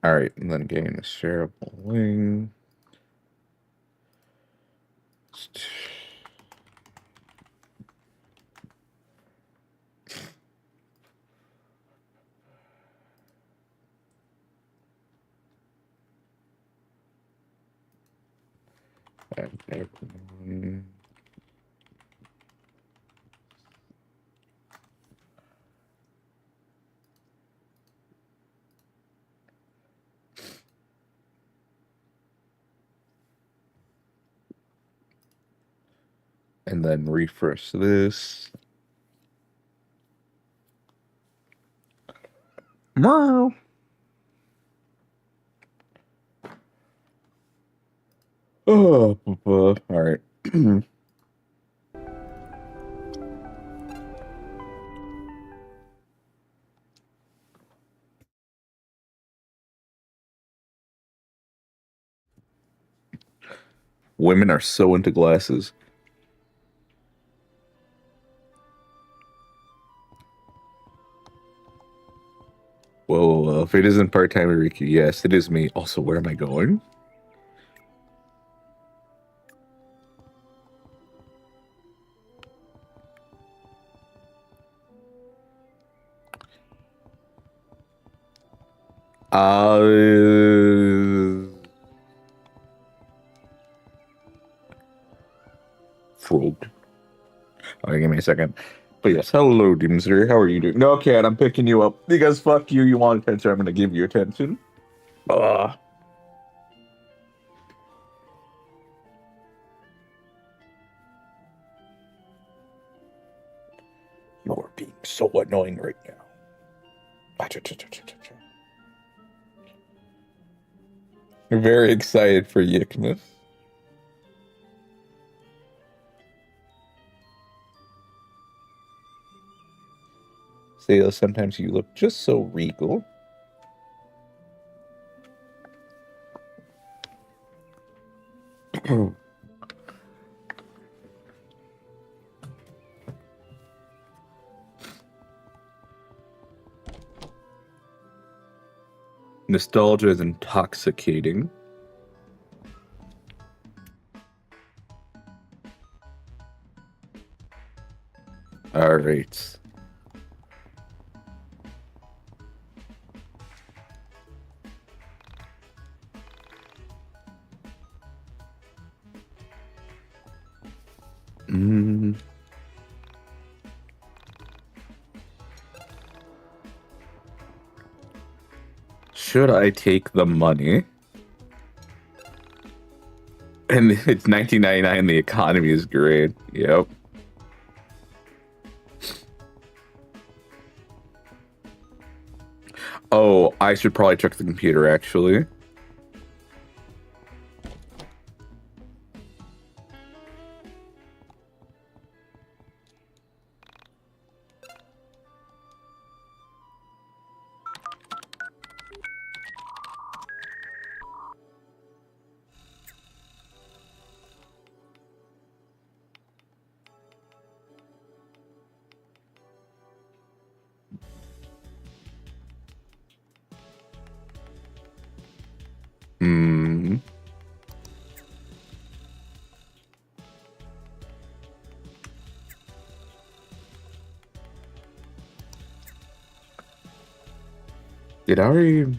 Alright, and then gain a shareable link. And then refresh this. Meow. Oh, all right. Women are so into glasses. Whoa, if it isn't part-timer Rikku, yes, it is me. Also, where am I going? Frog. Okay, give me a second. But yes, hello, Doomsday. How are you doing? No, Cat, I'm picking you up because fuck you. You want attention? I'm gonna give you attention. You're being so annoying right now. You're very excited for YIIKmas. Say, sometimes you look just so regal. Nostalgia is intoxicating. All right. Should I take the money? And it's 1999. The economy is great. Yep. Oh, I should probably check the computer, actually. Did I already...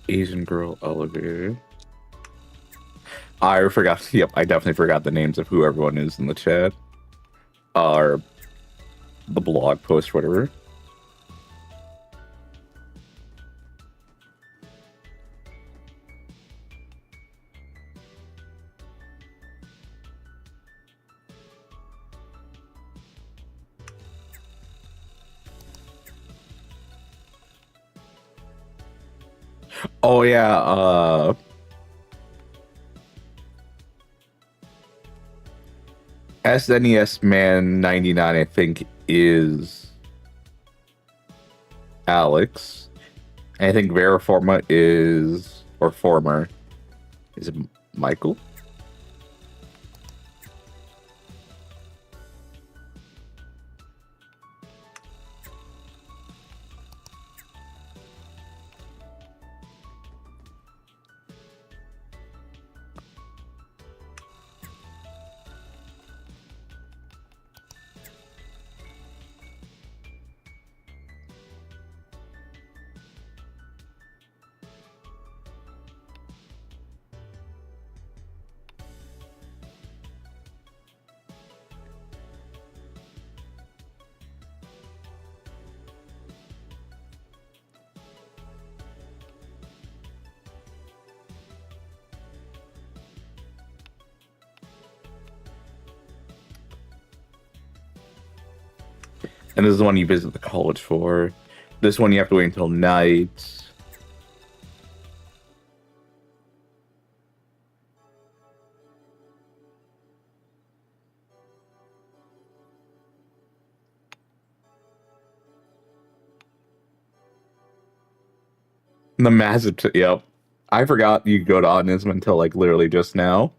Asian girl elevator. I forgot. Yep, I definitely forgot the names of who everyone is in the chat. Or the blog post, whatever. Oh yeah, SNES Man 99, I think, is Alex. And I think Veriforma is, or Former, is it Michael? And this is the one you visit the college for. This one you have to wait until night. The massive, yep. I forgot you could go to Autism until like literally just now.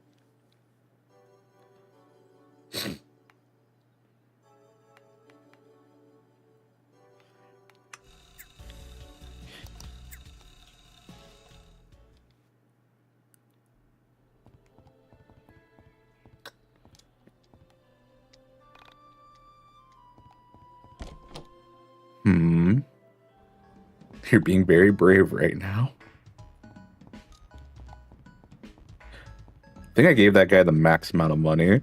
You're being very brave right now. I think I gave that guy the max amount of money.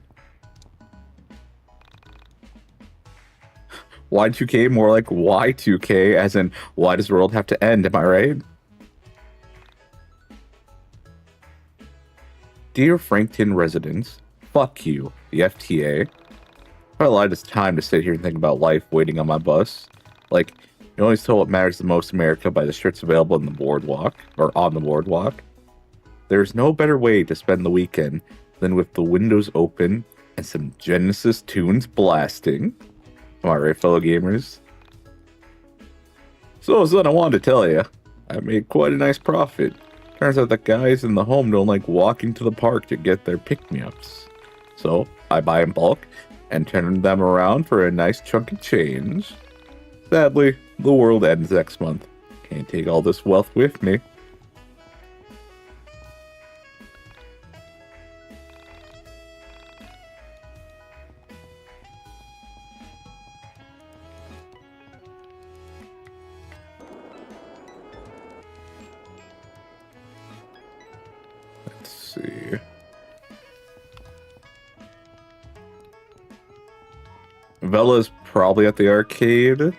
Y2K, more like Y2K, as in, why does the world have to end, am I right? Dear Frankton residents, fuck you, the FTA. I have a lot of time to sit here and think about life waiting on my bus. Like, you always tell what matters the most in America by the shirts available in the boardwalk, or on the boardwalk. There's no better way to spend the weekend than with the windows open and some Genesis tunes blasting. Am I right, fellow gamers? So, son, I wanted to tell you, I made quite a nice profit. Turns out the guys in the home don't like walking to the park to get their pick-me-ups. So, I buy in bulk and turn them around for a nice chunk of change. Sadly, the world ends next month. Can't take all this wealth with me. Let's see. Vella's probably at the arcade.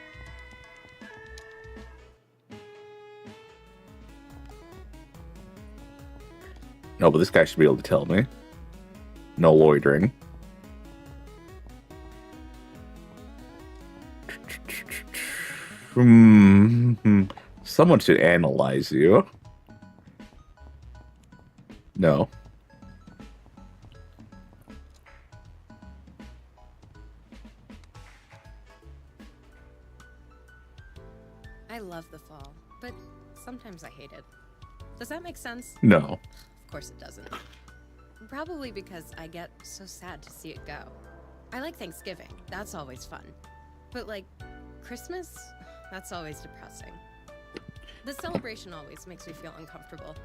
No, but this guy should be able to tell me. No loitering. Someone should analyze you. No. I love the fall, but sometimes I hate it. Does that make sense? No. Of course it doesn't. Probably because I get so sad to see it go. I like Thanksgiving, that's always fun. But like, Christmas? That's always depressing. The celebration always makes me feel uncomfortable.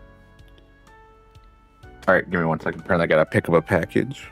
Alright, give me 1 second, apparently I gotta pick up a package.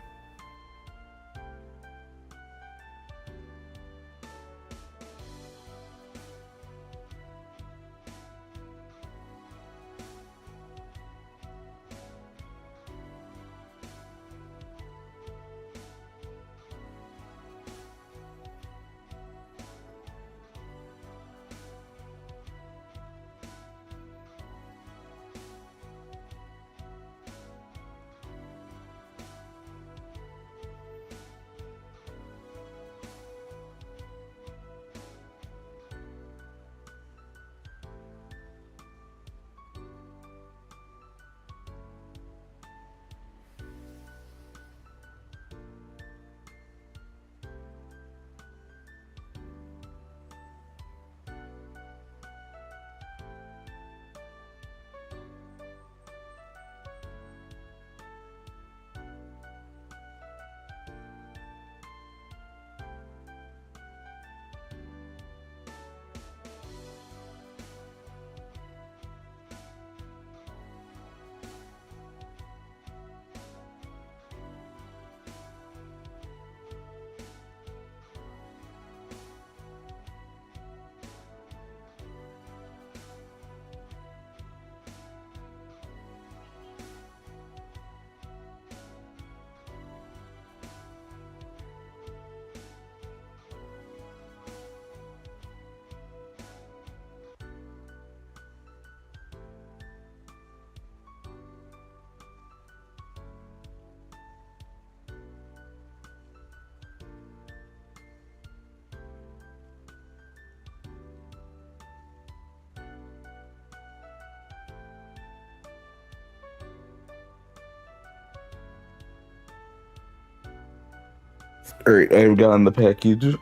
Alright, I've gotten the package,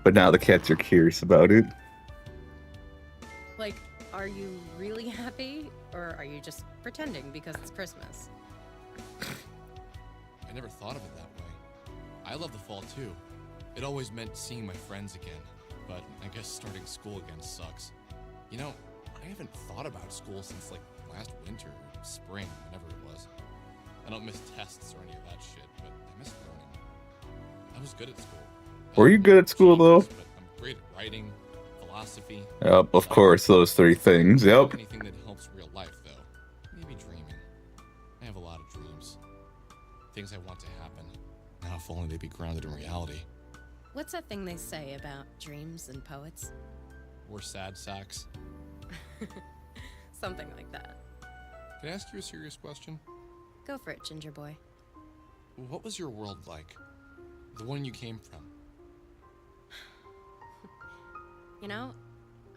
but now the cats are curious about it. Like, are you really happy, or are you just pretending because it's Christmas? I never thought of it that way. I love the fall too. It always meant seeing my friends again, but I guess starting school again sucks. You know, I haven't thought about school since like last winter or spring, whenever it was. I don't miss tests or any of that shit, but I miss learning. I was good at school. Were you good at school, though? But I'm great at writing, philosophy. Yep, of course, those three things. Yep. Anything that helps real life, though. Maybe dreaming. I have a lot of dreams. Things I want to happen. Now, if only they'd be grounded in reality. What's that thing they say about dreams and poets? Or sad sacks. Something like that. Can I ask you a serious question? Go for it, Ginger Boy. What was your world like? The one you came from? You know,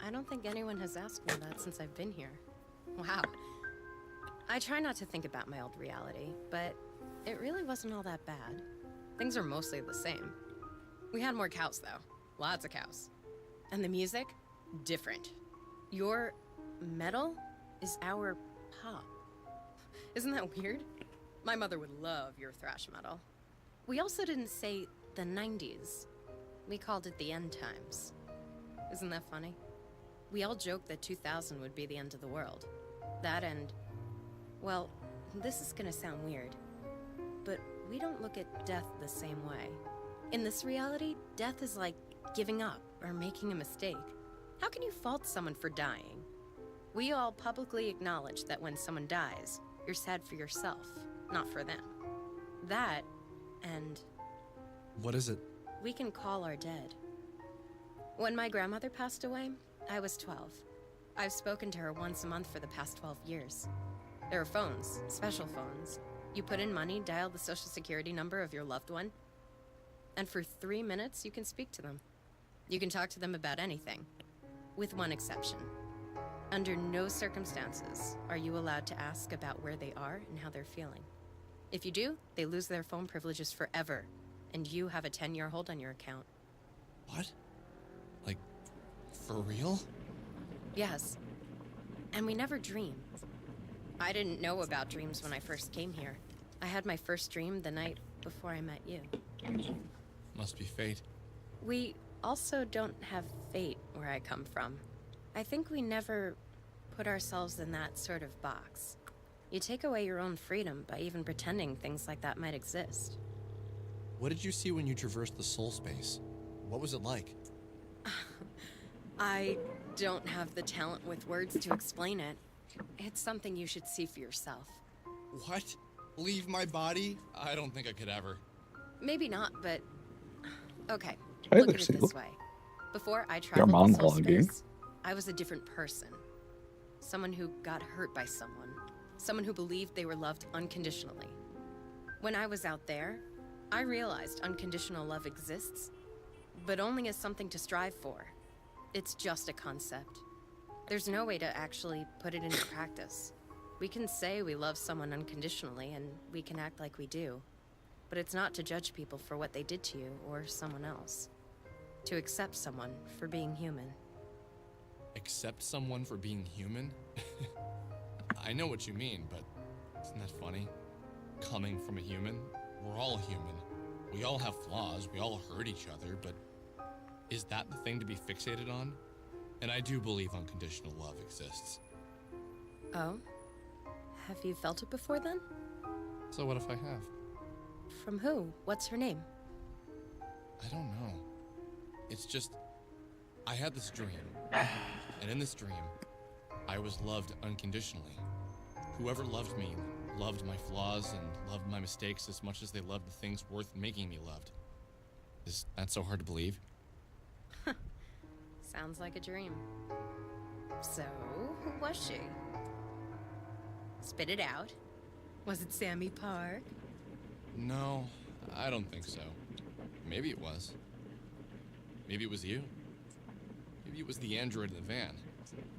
I don't think anyone has asked me that since I've been here. Wow. I try not to think about my old reality, but it really wasn't all that bad. Things are mostly the same. We had more cows, though. Lots of cows. And the music? Different. Your metal is our pop. Isn't that weird? My mother would love your thrash metal. We also didn't say the 90s. We called it the end times. Isn't that funny? We all joked that 2000 would be the end of the world. That and... well, this is gonna sound weird, but we don't look at death the same way. In this reality, death is like giving up or making a mistake. How can you fault someone for dying? We all publicly acknowledge that when someone dies, you're sad for yourself, not for them. That, and... What is it? we can call our dead. When my grandmother passed away, I was 12. I've spoken to her once a month for the past 12 years. There are phones, special phones. You put in money, dial the social security number of your loved one, and for 3 minutes, you can speak to them. You can talk to them about anything, with one exception. Under no circumstances are you allowed to ask about where they are and how they're feeling. If you do, they lose their phone privileges forever, and you have a 10-year hold on your account. What? Like, for real? Yes. And we never dream. I didn't know about dreams when I first came here. I had my first dream the night before I met you. Must be fate. We also don't have fate where I come from. I think we never put ourselves in that sort of box. You take away your own freedom by even pretending things like that might exist. What did you see when you traversed the soul space? What was it like? I don't have the talent with words to explain it. It's something you should see for yourself. What? Leave my body? I don't think I could ever. Maybe not, but... okay, Hi look there, at it Seal. this way. Before I traveled the soul monologuing. space, I was a different person. Someone who got hurt by someone. Someone who believed they were loved unconditionally. When I was out there, I realized unconditional love exists, but only as something to strive for. It's just a concept. There's no way to actually put it into practice. We can say we love someone unconditionally, and we can act like we do. But it's not to judge people for what they did to you or someone else. To accept someone for being human. Accept someone for being human? I know what you mean, but isn't that funny? Coming from a human? We're all human. We all have flaws, we all hurt each other, but is that the thing to be fixated on? And I do believe unconditional love exists. Oh? Have you felt it before then? So what if I have? From who? What's her name? I don't know. It's just, I had this dream, and in this dream, I was loved unconditionally. Whoever loved me loved my flaws and loved my mistakes as much as they loved the things worth making me loved. Is that so hard to believe? Sounds like a dream. So, who was she? Spit it out. Was it Sammy Park? No, I don't think so. Maybe it was. Maybe it was you. Maybe it was the android in the van.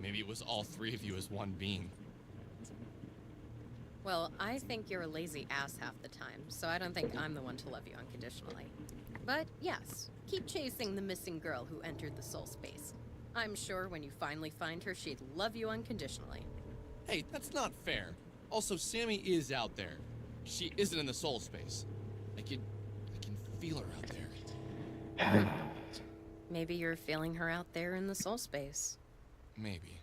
Maybe it was all three of you as one being. Well, I think you're a lazy ass half the time, so I don't think I'm the one to love you unconditionally. But yes, keep chasing the missing girl who entered the soul space. I'm sure when you finally find her, she'd love you unconditionally. Hey, that's not fair. Also, Sammy is out there. She isn't in the soul space. I can feel her out there. Maybe you're feeling her out there in the soul space. Maybe.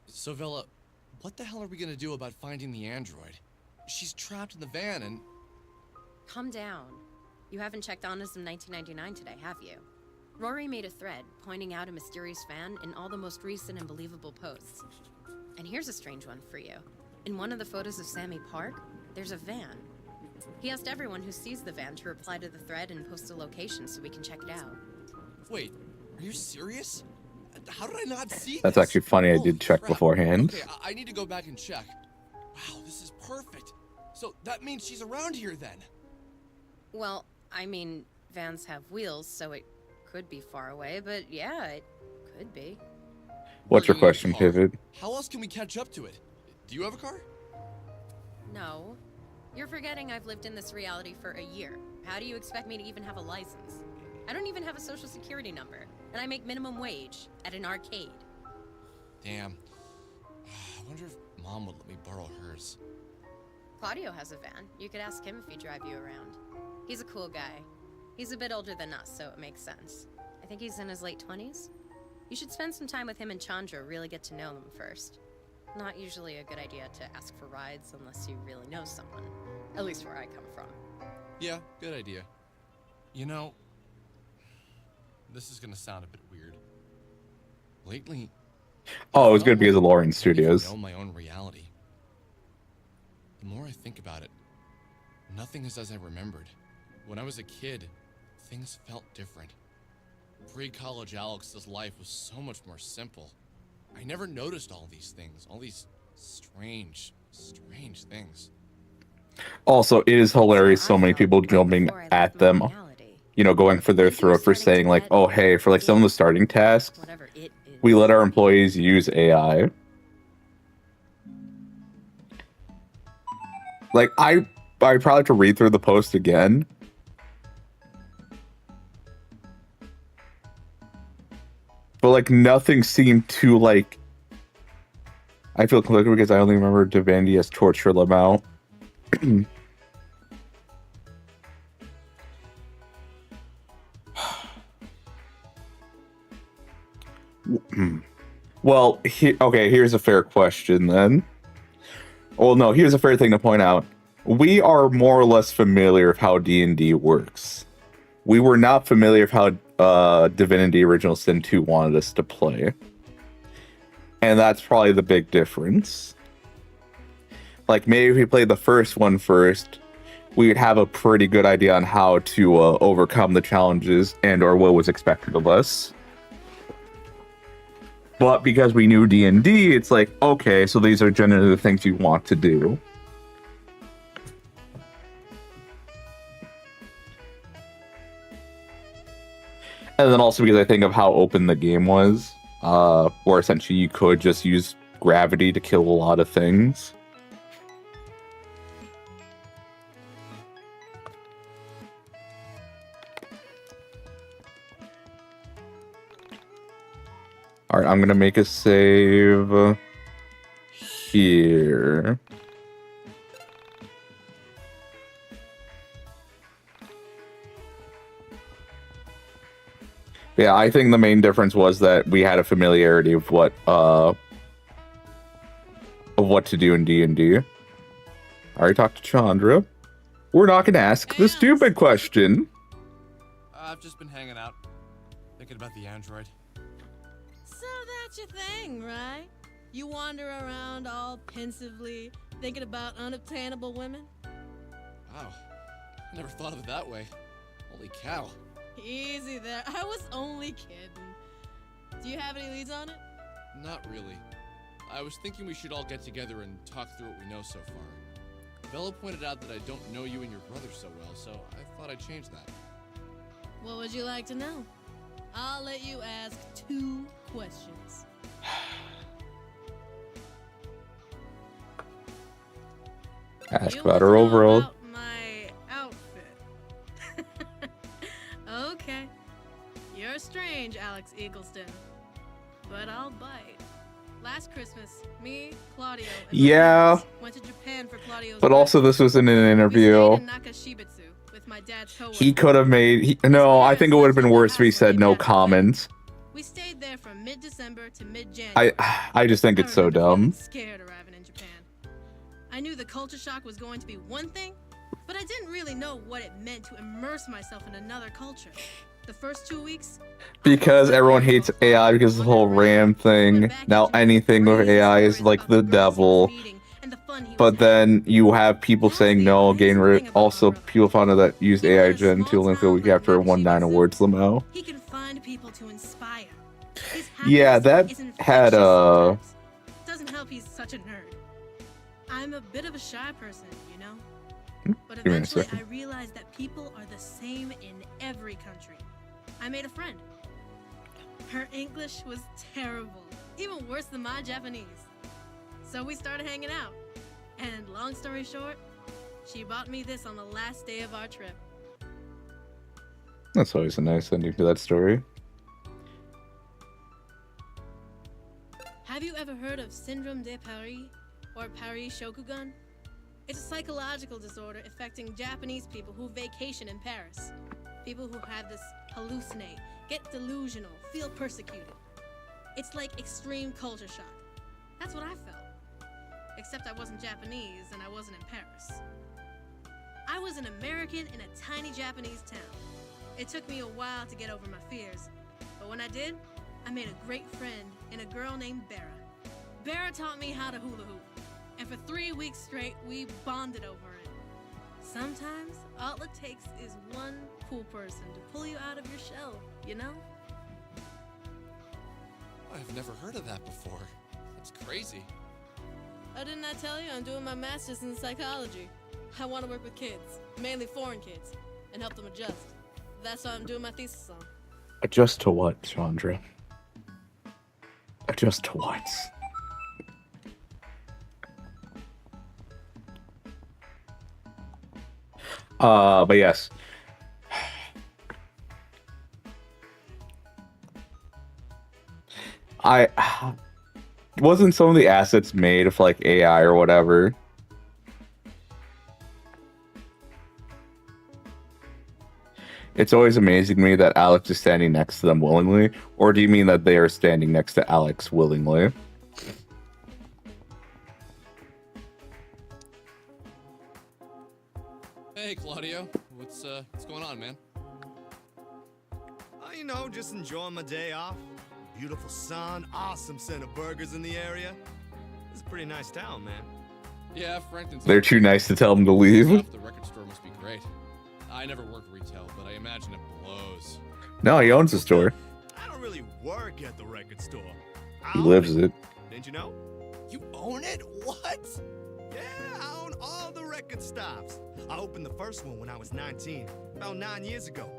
So, Vela, what the hell are we gonna do about finding the android? She's trapped in the van and... Calm down. You haven't checked Honest in 1999 today, have you? Rory made a thread pointing out a mysterious van in all the most recent and believable posts. And here's a strange one for you. In one of the photos of Sammy Park, there's a van. He asked everyone who sees the van to reply to the thread and post a location so we can check it out. Wait, are you serious? How did I not see That's this? actually funny. I did check Crap. beforehand. Okay, I need to go back and check. Wow, this is perfect. So that means she's around here then. Well, I mean, vans have wheels, so it could be far away, but yeah, it could be. What's We're your gonna need a question, car. Pivot? How else can we catch up to it? Do you have a car? No. You're forgetting I've lived in this reality for a year. How do you expect me to even have a license? I don't even have a social security number, and I make minimum wage at an arcade. Damn. I wonder if Mom would let me borrow hers. Claudio has a van. You could ask him if he'd drive you around. He's a cool guy. He's a bit older than us, so it makes sense. I think he's in his late 20s. You should spend some time with him and Chandra, really get to know them first. Not usually a good idea to ask for rides unless you really know someone. At least where I come from. Yeah, good idea. You know, this is gonna sound a bit weird. Lately, Oh, it was I good because of Lauren don't Studios. even know my own reality. The more I think about it, nothing is as I remembered. When I was a kid, things felt different. Pre-college Alex's life was so much more simple. I never noticed all these things, all these strange things. Also, it is hilarious so many I felt people right jumping before I left at my them, reality. you know, going for their Maybe you're throat for starting saying to like, get oh, hey, for like some of the starting tasks, Whatever it is. we let our employees use AI. Like, I probably have to read through the post again. But like nothing seemed to like. I feel conflicted because I only remember Divinity as torture Lamau. Well, okay, here's a fair question then. Well, no, here's a fair thing to point out. We are more or less familiar with how D&D works. We were not familiar with how Divinity Original Sin 2 wanted us to play. And that's probably the big difference. Like, maybe if we played the first one first, we would have a pretty good idea on how to overcome the challenges and or what was expected of us. But because we knew D&D, it's like, okay, so these are generally the things you want to do. And then also because I think of how open the game was, where essentially you could just use gravity to kill a lot of things. All right, I'm gonna make a save here. Yeah, I think the main difference was that we had a familiarity of what to do in D&D. I already talked to Chandra. We're not gonna ask the stupid question. I've just been hanging out, thinking about the android. So that's your thing, right? You wander around all pensively, thinking about unobtainable women? Wow, I never thought of it that way. Holy cow. Easy there, I was only kidding. Do you have any leads on it? Not really. I was thinking we should all get together and talk through what we know so far. Bella pointed out that I don't know you and your brother so well, so I thought I'd change that. What would you like to know? I'll let you ask 2 questions. Ask You about want her to know overall. about my outfit. You're strange, Alex Eagleston. But I'll bite. Last Christmas, me, Claudio, and my Yeah. parents went to Japan for Claudio's But also, birthday. this was in an We interview. stayed in Nakashibetsu with my dad's coworker. He could have made. No, I think it would have been worse if he said no comments. We stayed there from mid-December to mid-January. I just think it's so dumb. Scared arriving in Japan. I knew the culture shock was going to be one thing, but I didn't really know what it meant to immerse myself in another culture. The first 2 weeks, Because everyone hates AI because of the whole RAM thing. Now anything with AI is like the devil. But then you have people saying no, getting rid. Also, people found out that used AI Gen 2 link a week after a 1-9 awards limo. He can find people to inspire. Yeah, that had a. Doesn't help he's such a nerd. I'm a bit of a shy person, you know? But Give me a eventually second. I realized that people are the same in every country. I made a friend. Her English was terrible, even worse than my Japanese. So we started hanging out. And long story short, she bought me this on the last day of our trip. That's always a nice ending to that story. Have you ever heard of Syndrome de Paris or Paris Shokugun? It's a psychological disorder affecting Japanese people who vacation in Paris. People who have this hallucinate, get delusional, feel persecuted. It's like extreme culture shock. That's what I felt. Except I wasn't Japanese and I wasn't in Paris. I was an American in a tiny Japanese town. It took me a while to get over my fears, but when I did, I made a great friend in a girl named Bera. Bera taught me how to hula hoop, and for 3 weeks straight, we bonded over it. Sometimes, all it takes is one cool person to pull you out of your shell, you know? I've never heard of that before. That's crazy. Oh, didn't I tell you I'm doing my master's in psychology? I want to work with kids, mainly foreign kids, and help them adjust. That's what I'm doing my thesis on. Adjust to what, Chandra? Adjust to what? But yes. Wasn't some of the assets made of like AI or whatever? It's always amazing to me that Alex is standing next to them willingly, or do you mean that they are standing next to Alex willingly? Hey, Claudio. What's going on, man? You know, just enjoying my day off. Beautiful sun, awesome scent of burgers in the area. It's a pretty nice town, man. Yeah, Franklin's. They're too nice to tell them to leave. The record store must be great. I never worked retail, but I imagine it blows. No, he owns the store. I don't really work at the record store. He lives it. Didn't you know? You own it? What? Yeah, I own all the record stops. I opened the first one when I was 19, about 9 years ago.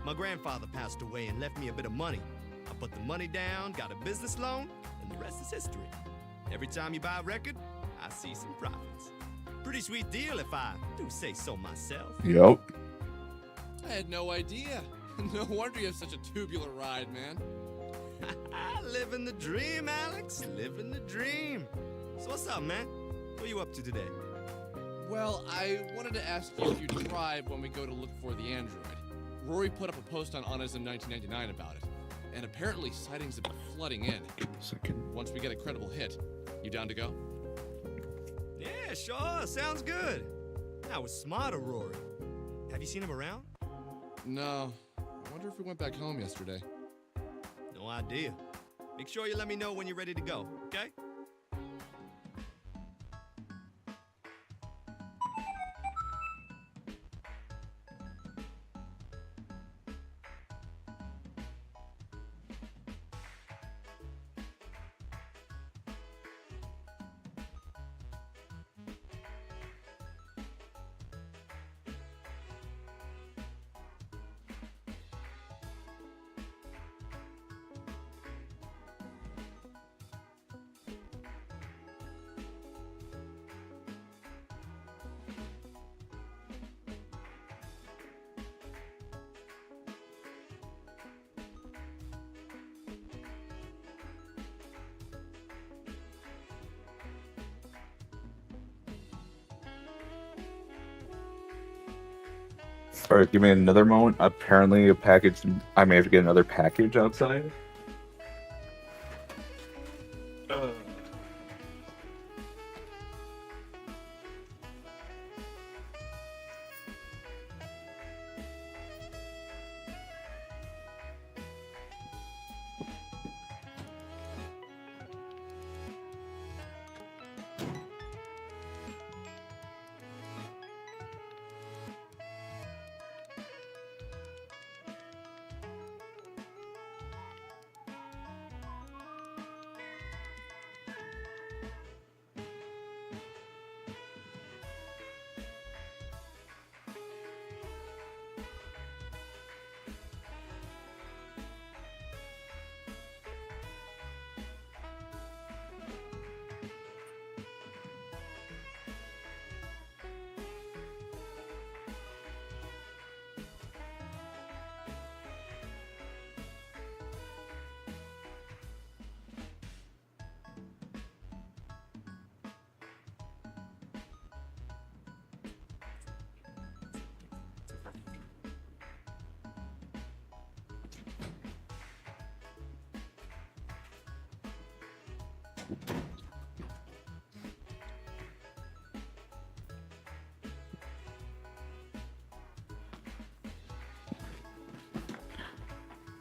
My grandfather passed away and left me a bit of money. I put the money down, got a business loan, and the rest is history. Every time you buy a record, I see some profits. Pretty sweet deal if I do say so myself. Yup. I had no idea. No wonder you have such a tubular ride, man. Living the dream, Alex. Living the dream. So what's up, man? What are you up to today? Well, I wanted to ask you if you drive when we go to look for the android. Rory put up a post on Honest in 1999 about it, and apparently sightings have been flooding in. Second. Once we get a credible hit, you down to go? Yeah, sure. Sounds good. That was smart of Rory. Have you seen him around? No. I wonder if we went back home yesterday. No idea. Make sure you let me know when you're ready to go, okay? All right, give me another moment. Apparently, a package. I may have to get another package outside.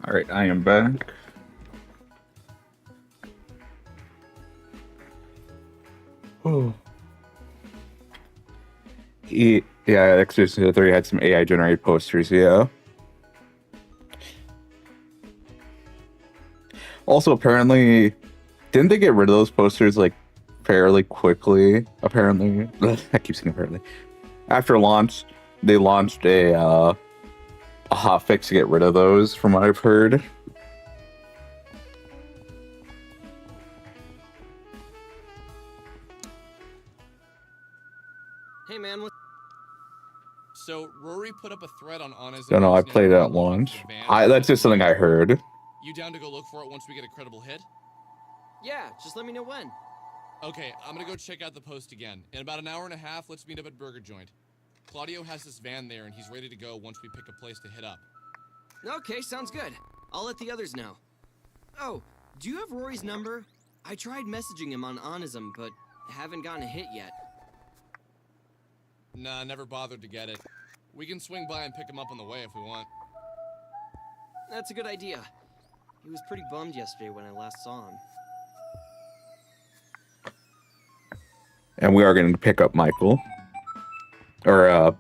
All right, I am back. Oh. Yeah, X-Series 3 had some AI generated posters, yeah. Also, apparently, didn't they get rid of those posters like fairly quickly? Apparently, I keep saying apparently. After launch, they launched a hotfix to get rid of those, from what I've heard. Hey man, what? So Rory put up a thread on Honest. Don't know, I played it at launch. That's just something I heard. You down to go look for it once we get a credible hit? Yeah, just let me know when. Okay, I'm gonna go check out the post again. In about an hour and a half, let's meet up at Burger Joint. Claudio has this van there and he's ready to go once we pick a place to hit up. Okay, sounds good. I'll let the others know. Oh, do you have Rory's number? I tried messaging him on Onism, but haven't gotten a hit yet. Nah, never bothered to get it. We can swing by and pick him up on the way if we want. That's a good idea. He was pretty bummed yesterday when I last saw him. And we are going to pick up Michael. Or,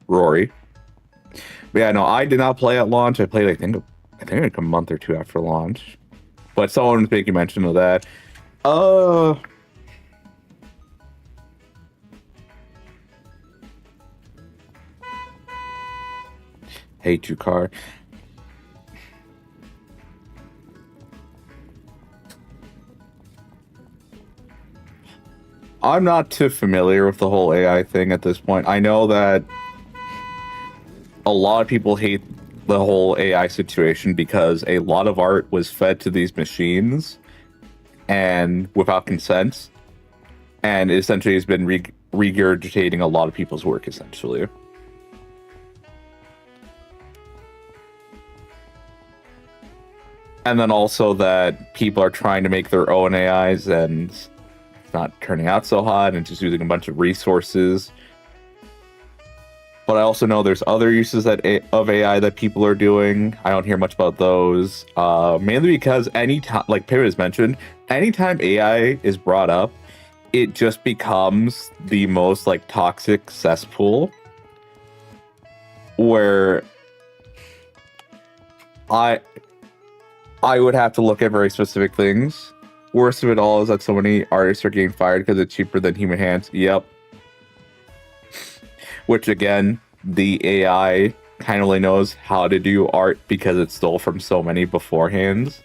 Rory. But yeah, no, I did not play at launch. I played, I think like a month or two after launch. But someone was making mention of that. Hey, 2car. I'm not too familiar with the whole AI thing at this point. I know that a lot of people hate the whole AI situation because a lot of art was fed to these machines and without consent, and essentially has been regurgitating a lot of people's work, essentially. And then also that people are trying to make their own AIs and it's not turning out so hot and just using a bunch of resources. But I also know there's other uses of AI that people are doing. I don't hear much about those. Mainly because anytime, like Pivot has mentioned, anytime AI is brought up, it just becomes the most like toxic cesspool where I would have to look at very specific things. Worst of it all is that so many artists are getting fired because it's cheaper than human hands. Yep. Which again, the AI kind of only knows how to do art because it stole from so many beforehand.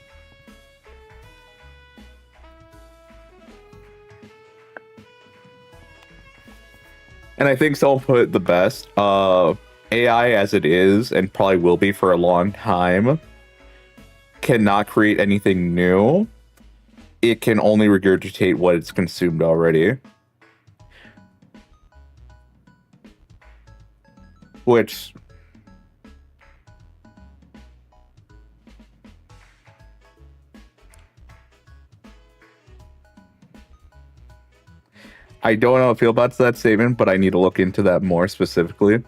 And I think someone put it the best. AI as it is, and probably will be for a long time, cannot create anything new. It can only regurgitate what it's consumed already. which I don't know how I feel about that statement, but I need to look into that more specifically.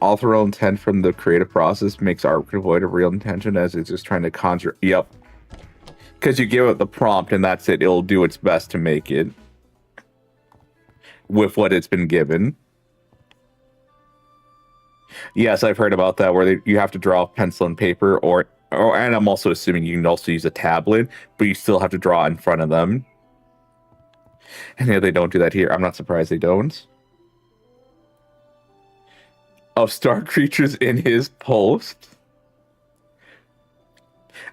Author real intent from the creative process makes art devoid of real intention, as it's just trying to conjure. Yep. Because you give it the prompt and that's it. It'll do its best to make it with what it's been given. Yes, I've heard about that, where you have to draw off pencil and paper, and I'm also assuming you can also use a tablet, but you still have to draw in front of them. And yeah, they don't do that here. I'm not surprised they don't. Of star creatures in his post.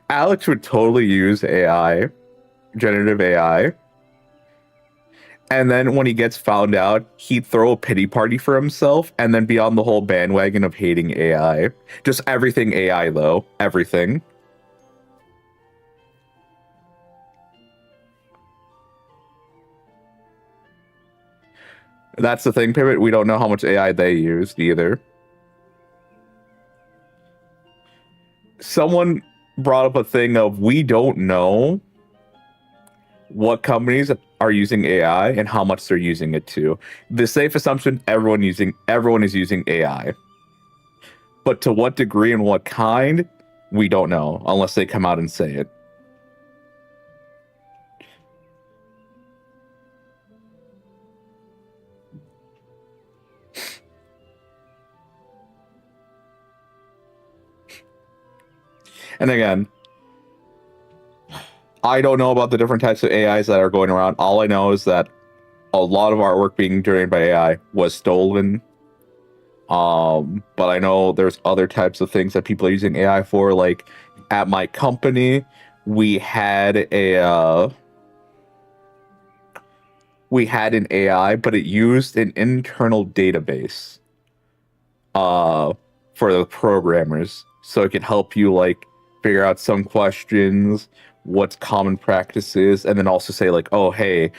Alex would totally use AI, generative AI. And then when he gets found out, he'd throw a pity party for himself and then be on the whole bandwagon of hating AI. Just everything AI, though. Everything. That's the thing, Pivot. We don't know how much AI they used either. Someone brought up a thing of, we don't know what companies are using AI and how much they're using it to. The safe assumption, everyone is using AI. But to what degree and what kind, we don't know, unless they come out and say it. And again, I don't know about the different types of AIs that are going around. All I know is that a lot of artwork being generated by AI was stolen. But I know there's other types of things that people are using AI for. Like at my company, we had an AI, but it used an internal database for the programmers, so it could help you like figure out some questions, what's common practices, and then also say like, oh, hey,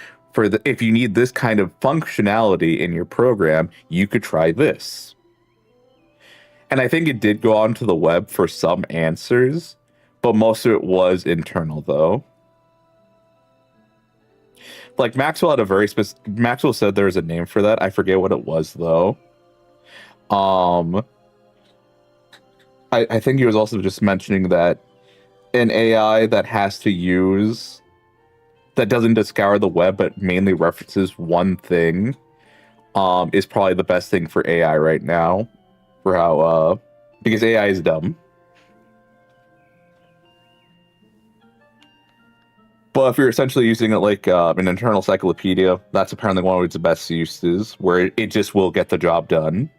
if you need this kind of functionality in your program, you could try this. And I think it did go onto the web for some answers, but most of it was internal though. Like Maxwell had a very Maxwell said there was a name for that. I forget what it was though. I think he was also just mentioning that an AI that doesn't just scour the web but mainly references one thing is probably the best thing for AI right now, for how because AI is dumb. But if you're essentially using it like an internal encyclopedia, that's apparently one of its best uses, where it just will get the job done.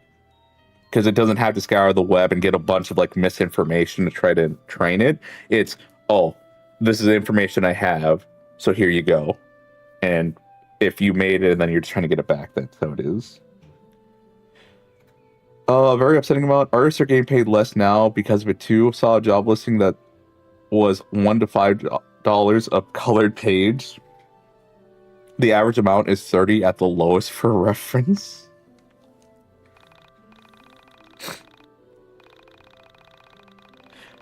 Because it doesn't have to scour the web and get a bunch of like misinformation to try to train it. It's, oh, this is the information I have, so here you go. And if you made it and then you're just trying to get it back, that's how it is. Very upsetting amount. Artists are getting paid less now because of it too. Saw a job listing that was $1 to $5 a colored page. The average amount is 30 at the lowest for reference.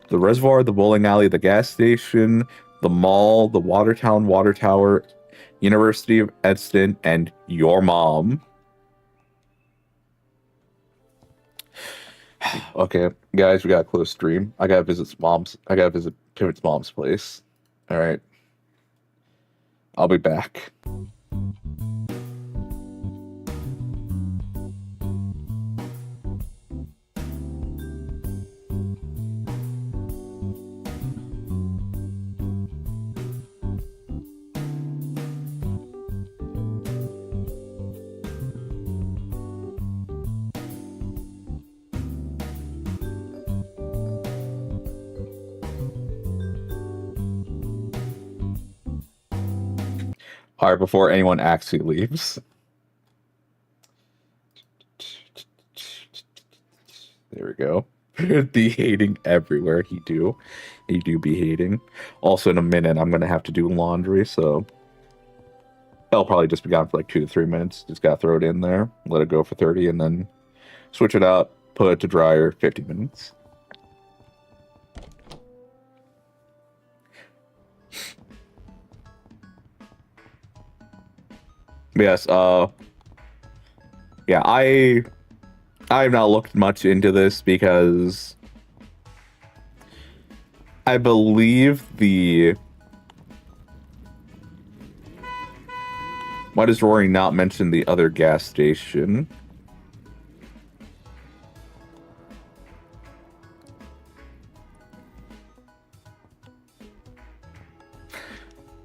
The reservoir, the bowling alley, the gas station, the mall, the Watertown Water Tower, University of Edston, and your mom. Okay, guys, we gotta close stream. I gotta visit Pivot's mom's place. All right. I'll be back. All right, before anyone actually leaves. There we go. Be hating everywhere. He do be hating. Also, in a minute, I'm gonna have to do laundry, so It'll probably just be gone for like 2 to 3 minutes. Just gotta throw it in there, let it go for 30, and then switch it out, put it to dryer, 50 minutes. Yes, yeah, I have not looked much into this because I believe the... Why does Rory not mention the other gas station?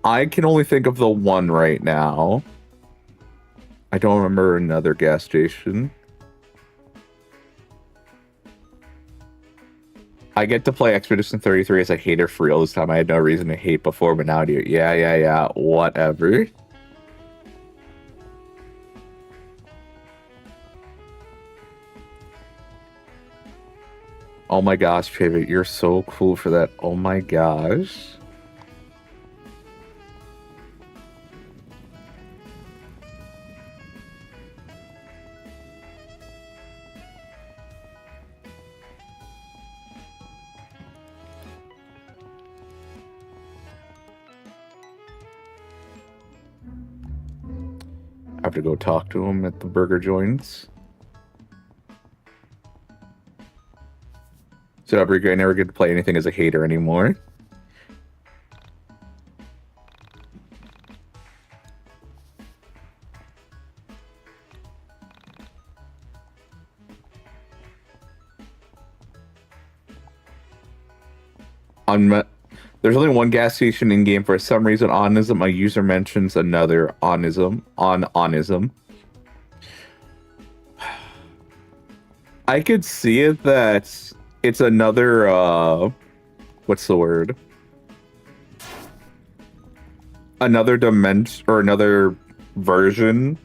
I can only think of the one right now. I don't remember another gas station. I get to play Expedition 33 as a hater for real this time. I had no reason to hate before, but now I do. Yeah, whatever. Oh my gosh, Pivot, you're so cool for that. Oh my gosh. I have to go talk to him at the burger joints. So I never get to play anything as a hater anymore. There's only one gas station in game. For some reason, Onism, my user mentions another Onism. Onism. I could see it that it's another, what's the word? Another dimension, or another version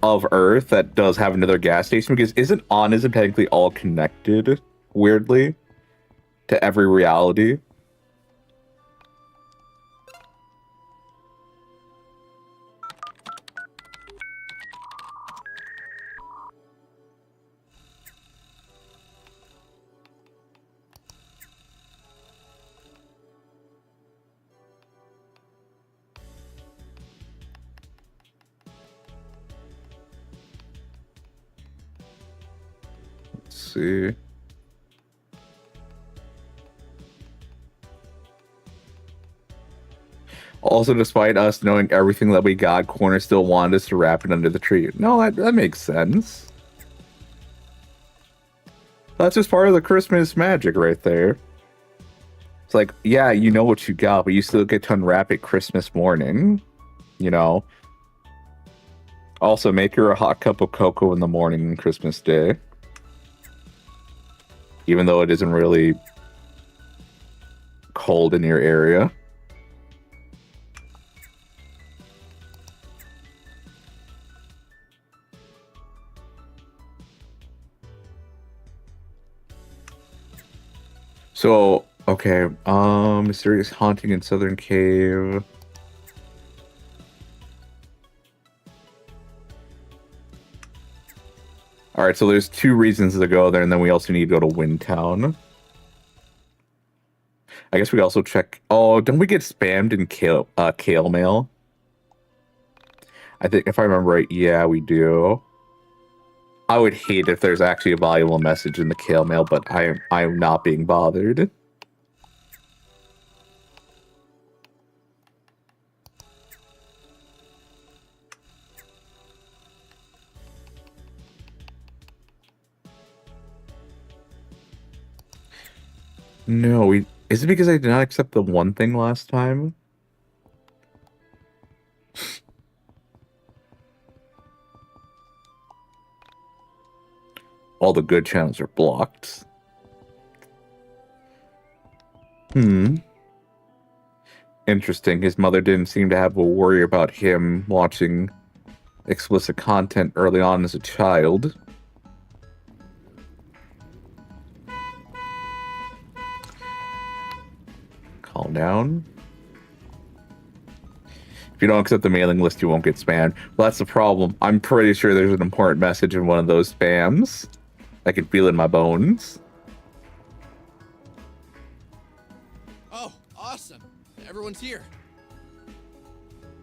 of Earth that does have another gas station, because isn't Onism technically all connected, weirdly, to every reality? See. Also, despite us knowing everything that we got, Corner still wanted us to wrap it under the tree. No, that makes sense. That's just part of the Christmas magic right there. It's like, yeah, you know what you got, but you still get to unwrap it Christmas morning. You know? Also, make her a hot cup of cocoa in the morning on Christmas Day. Even though it isn't really cold in your area. So, okay, mysterious haunting in Southern Cave. Alright, so there's 2 reasons to go there, and then we also need to go to Windtown. I guess we also check... Oh, don't we get spammed in Kale Mail? I think, if I remember right, yeah, we do. I would hate if there's actually a valuable message in the Kale Mail, but I am not being bothered. No, is it because I did not accept the one thing last time? All the good channels are blocked. Interesting. His mother didn't seem to have a worry about him watching explicit content early on as a child. Calm down. If you don't accept the mailing list, you won't get spammed. Well, that's the problem. I'm pretty sure there's an important message in one of those spams. I can feel it in my bones. Oh, awesome. Everyone's here.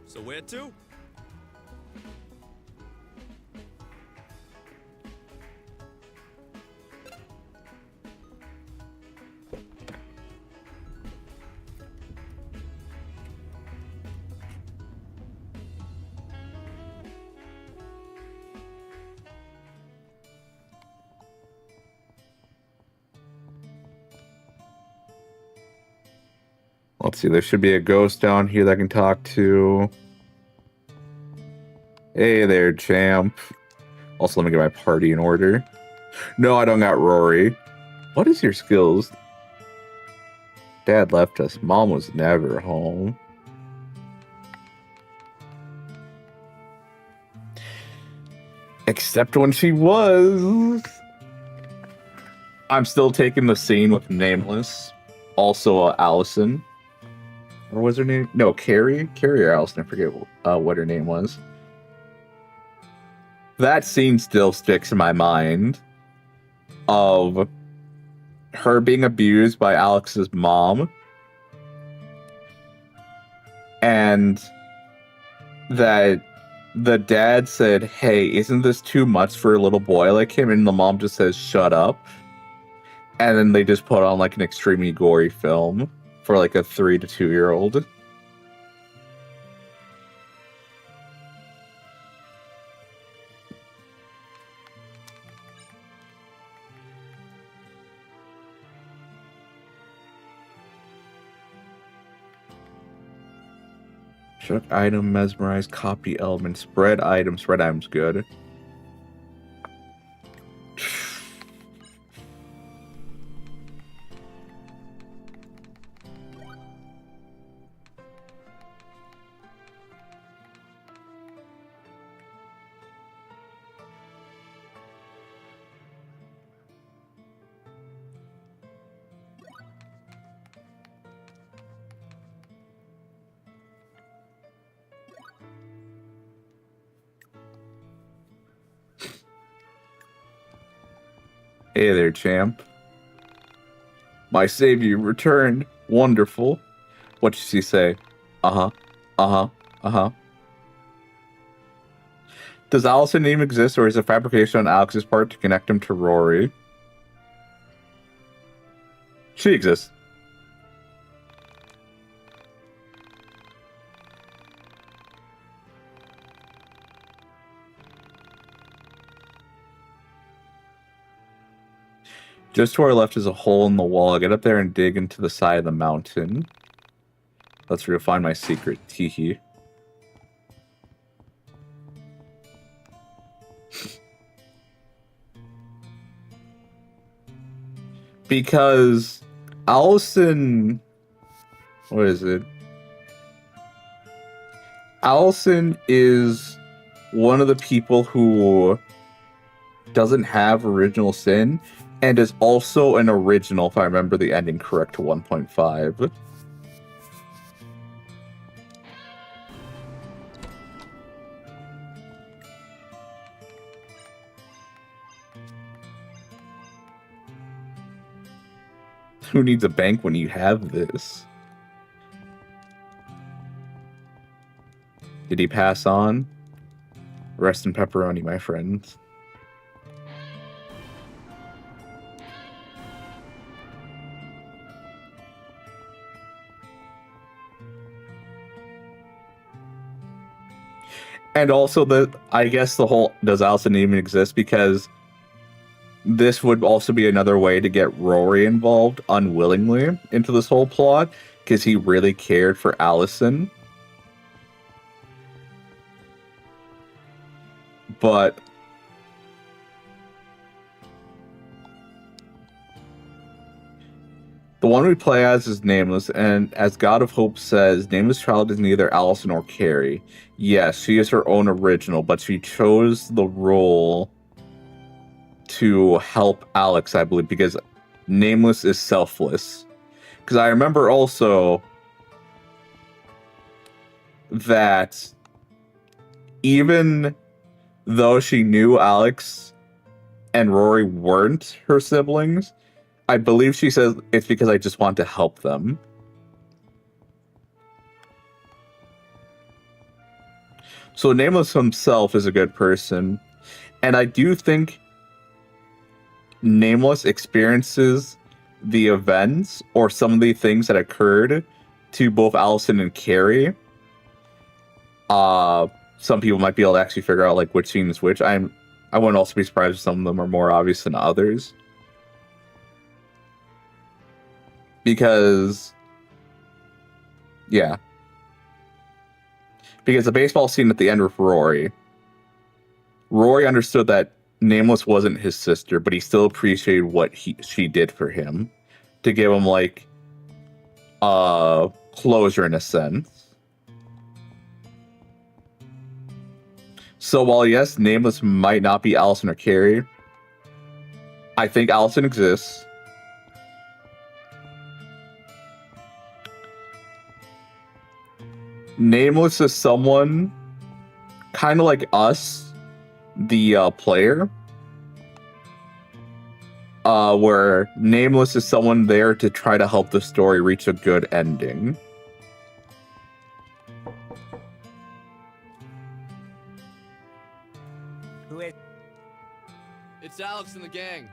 So where to? Let's see, there should be a ghost down here that I can talk to. Hey there, champ. Also, let me get my party in order. No, I don't got Rory. What is your skills? Dad left us. Mom was never home. Except when she was. I'm still taking the scene with Nameless. Also, Allison. Or was her name? No, Carrie? Carrie or Allison, I forget what her name was. That scene still sticks in my mind of her being abused by Alex's mom. And that the dad said, hey, isn't this too much for a little boy like him? And the mom just says, shut up. And then they just put on like an extremely gory film for like a 3 to 2-year-old. Check item, mesmerize, copy element, spread item. Spread item's good. Hey there, champ. My savior returned. Wonderful. What did she say? Uh-huh. Uh-huh. Uh-huh. Does Allison even exist, or is it fabrication on Alex's part to connect him to Rory? She exists. Just to our left is a hole in the wall. I'll get up there and dig into the side of the mountain. That's where you'll find my secret. Teehee. Because Allison... What is it? Allison is one of the people who doesn't have original sin, and is also an original, if I remember the ending correct, to 1.5. Who needs a bank when you have this? Did he pass on? Rest in pepperoni, my friends. And also, I guess the whole, does Allison even exist? Because this would also be another way to get Rory involved unwillingly into this whole plot, because he really cared for Allison. But the one we play as is Nameless, and as God of Hope says, Nameless Child is neither Allison or Carrie. Yes, she is her own original, but she chose the role to help Alex, I believe, because Nameless is selfless. Because I remember also that even though she knew Alex and Rory weren't her siblings, I believe she says it's because I just want to help them. So Nameless himself is a good person. And I do think Nameless experiences the events or some of the things that occurred to both Allison and Carrie. Some people might be able to actually figure out like which scene is which. I wouldn't also be surprised if some of them are more obvious than others. Because the baseball scene at the end with Rory understood that Nameless wasn't his sister, but he still appreciated what she did for him to give him like closure in a sense. So while yes, Nameless might not be Allison or Carrie, I think Allison exists. Nameless is someone kind of like us, the player, where Nameless is someone there to try to help the story reach a good ending. Who is? It's Alex and the gang.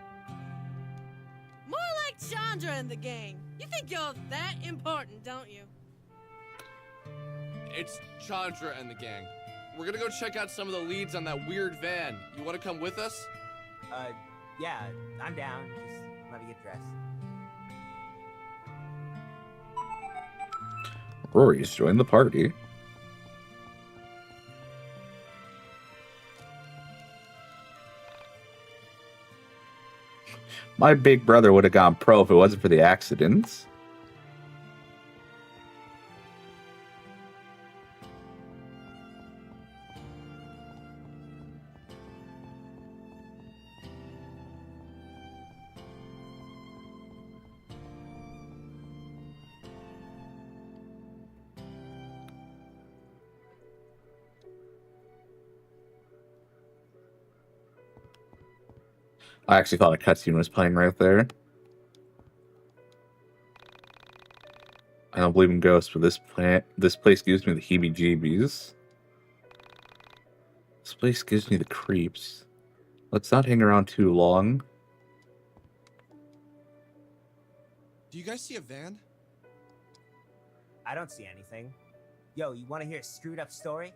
More like Chandra and the gang. You think you're that important, don't you? It's Chandra and the gang. We're gonna go check out some of the leads on that weird van. You wanna come with us? Yeah, I'm down. Just let me get dressed. Rory's joined the party. My big brother would have gone pro if it wasn't for the accidents. I actually thought a cutscene was playing right there. I don't believe in ghosts, but this place gives me the heebie-jeebies. This place gives me the creeps. Let's not hang around too long. Do you guys see a van? I don't see anything. Yo, you want to hear a screwed up story?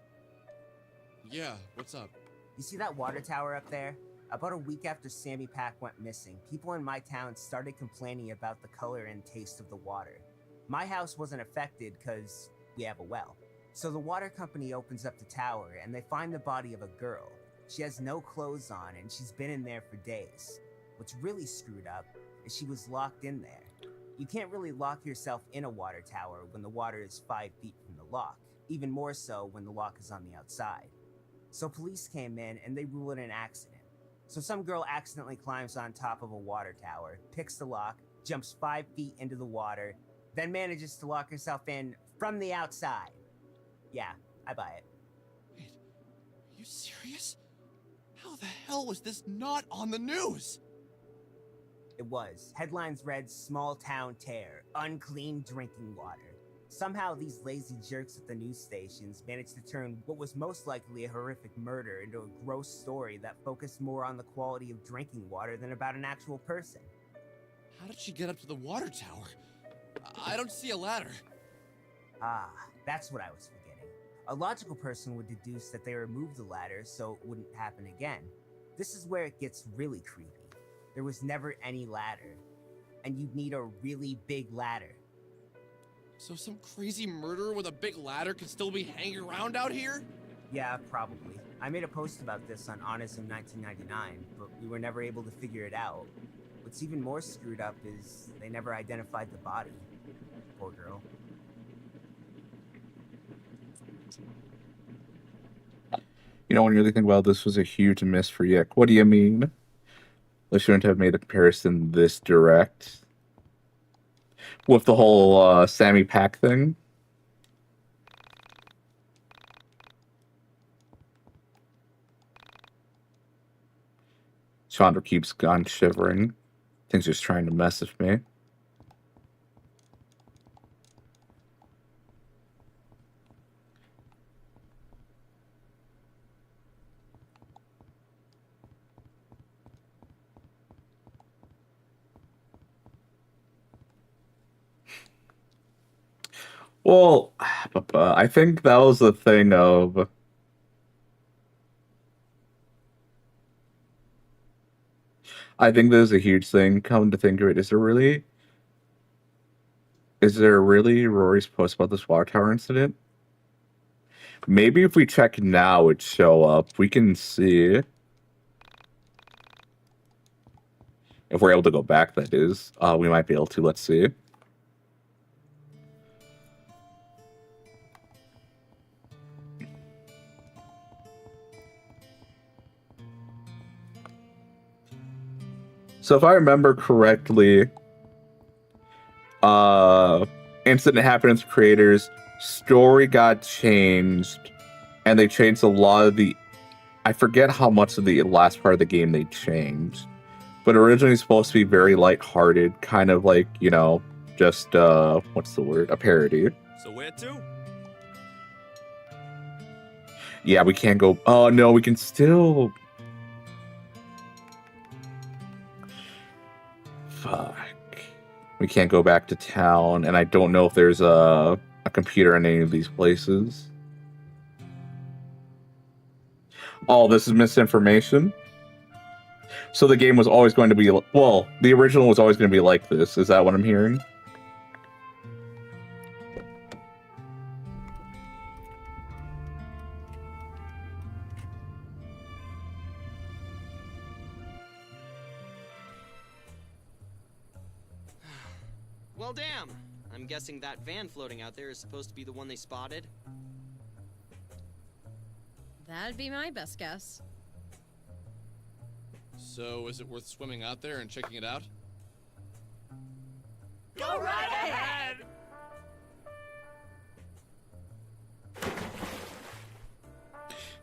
Yeah, what's up? You see that water tower up there? About a week after Sammy Pack went missing, people in my town started complaining about the color and taste of the water. My house wasn't affected because we have a well. So the water company opens up the tower and they find the body of a girl. She has no clothes on and she's been in there for days. What's really screwed up is she was locked in there. You can't really lock yourself in a water tower when the water is 5 feet from the lock, even more so when the lock is on the outside. So police came in and they ruled it an accident. So some girl accidentally climbs on top of a water tower, picks the lock, jumps 5 feet into the water, then manages to lock herself in from the outside. Yeah, I buy it. Wait, are you serious? How the hell was this not on the news? It was. Headlines read, "Small town tear, unclean drinking water." Somehow these lazy jerks at the news stations managed to turn what was most likely a horrific murder into a gross story that focused more on the quality of drinking water than about an actual person. How did she get up to the water tower? I don't see a ladder. Ah, that's what I was forgetting. A logical person would deduce that they removed the ladder so it wouldn't happen again. This is where it gets really creepy. There was never any ladder. And you'd need a really big ladder. So some crazy murderer with a big ladder can still be hanging around out here? Yeah, probably. I made a post about this on Honest in 1999, but we were never able to figure it out. What's even more screwed up is they never identified the body. Poor girl. You know, when you really think about it, this was a huge miss for YIIK. What do you mean? They shouldn't have made the comparison this direct. With the whole Sammy Pack thing. Chandra keeps on shivering. Thinks he's trying to mess with me. Well, I think that was the thing of... I think there's a huge thing, come to think of it. Is there really Rory's post about this water tower incident? Maybe if we check now, it'd show up. We can see. If we're able to go back, that is. We might be able to. Let's see. So if I remember correctly, incident happened to creators, story got changed, and they changed a lot of the... I forget how much of the last part of the game they changed. But originally supposed to be very lighthearted, kind of like, you know, just, what's the word? A parody. So where to? Yeah, we can't go... Oh, no, we can still... Fuck. We can't go back to town, and I don't know if there's a computer in any of these places. Oh, this is misinformation? So the game was always going to be... Well, the original was always going to be like this. Is that what I'm hearing? Well, damn. I'm guessing that van floating out there is supposed to be the one they spotted. That'd be my best guess. So, is it worth swimming out there and checking it out? Go right ahead!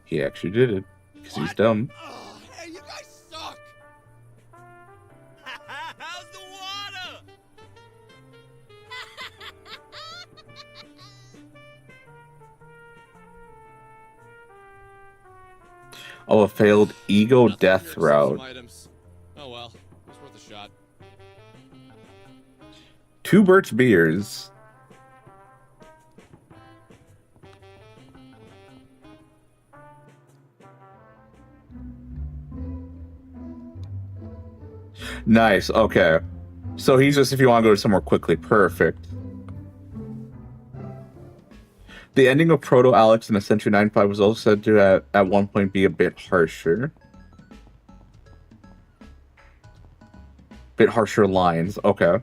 He actually did it. Because he's dumb. Oh, hey, you guys suck! How's the water? Oh, a failed ego Nothing death here except route. some items. Oh well, it's worth a shot. 2 birch beers. Nice, okay. So he's just if you want to go somewhere quickly. Perfect. The ending of Proto Alex in Century 9.5 was also said to at one point be a bit harsher. Bit harsher lines, okay.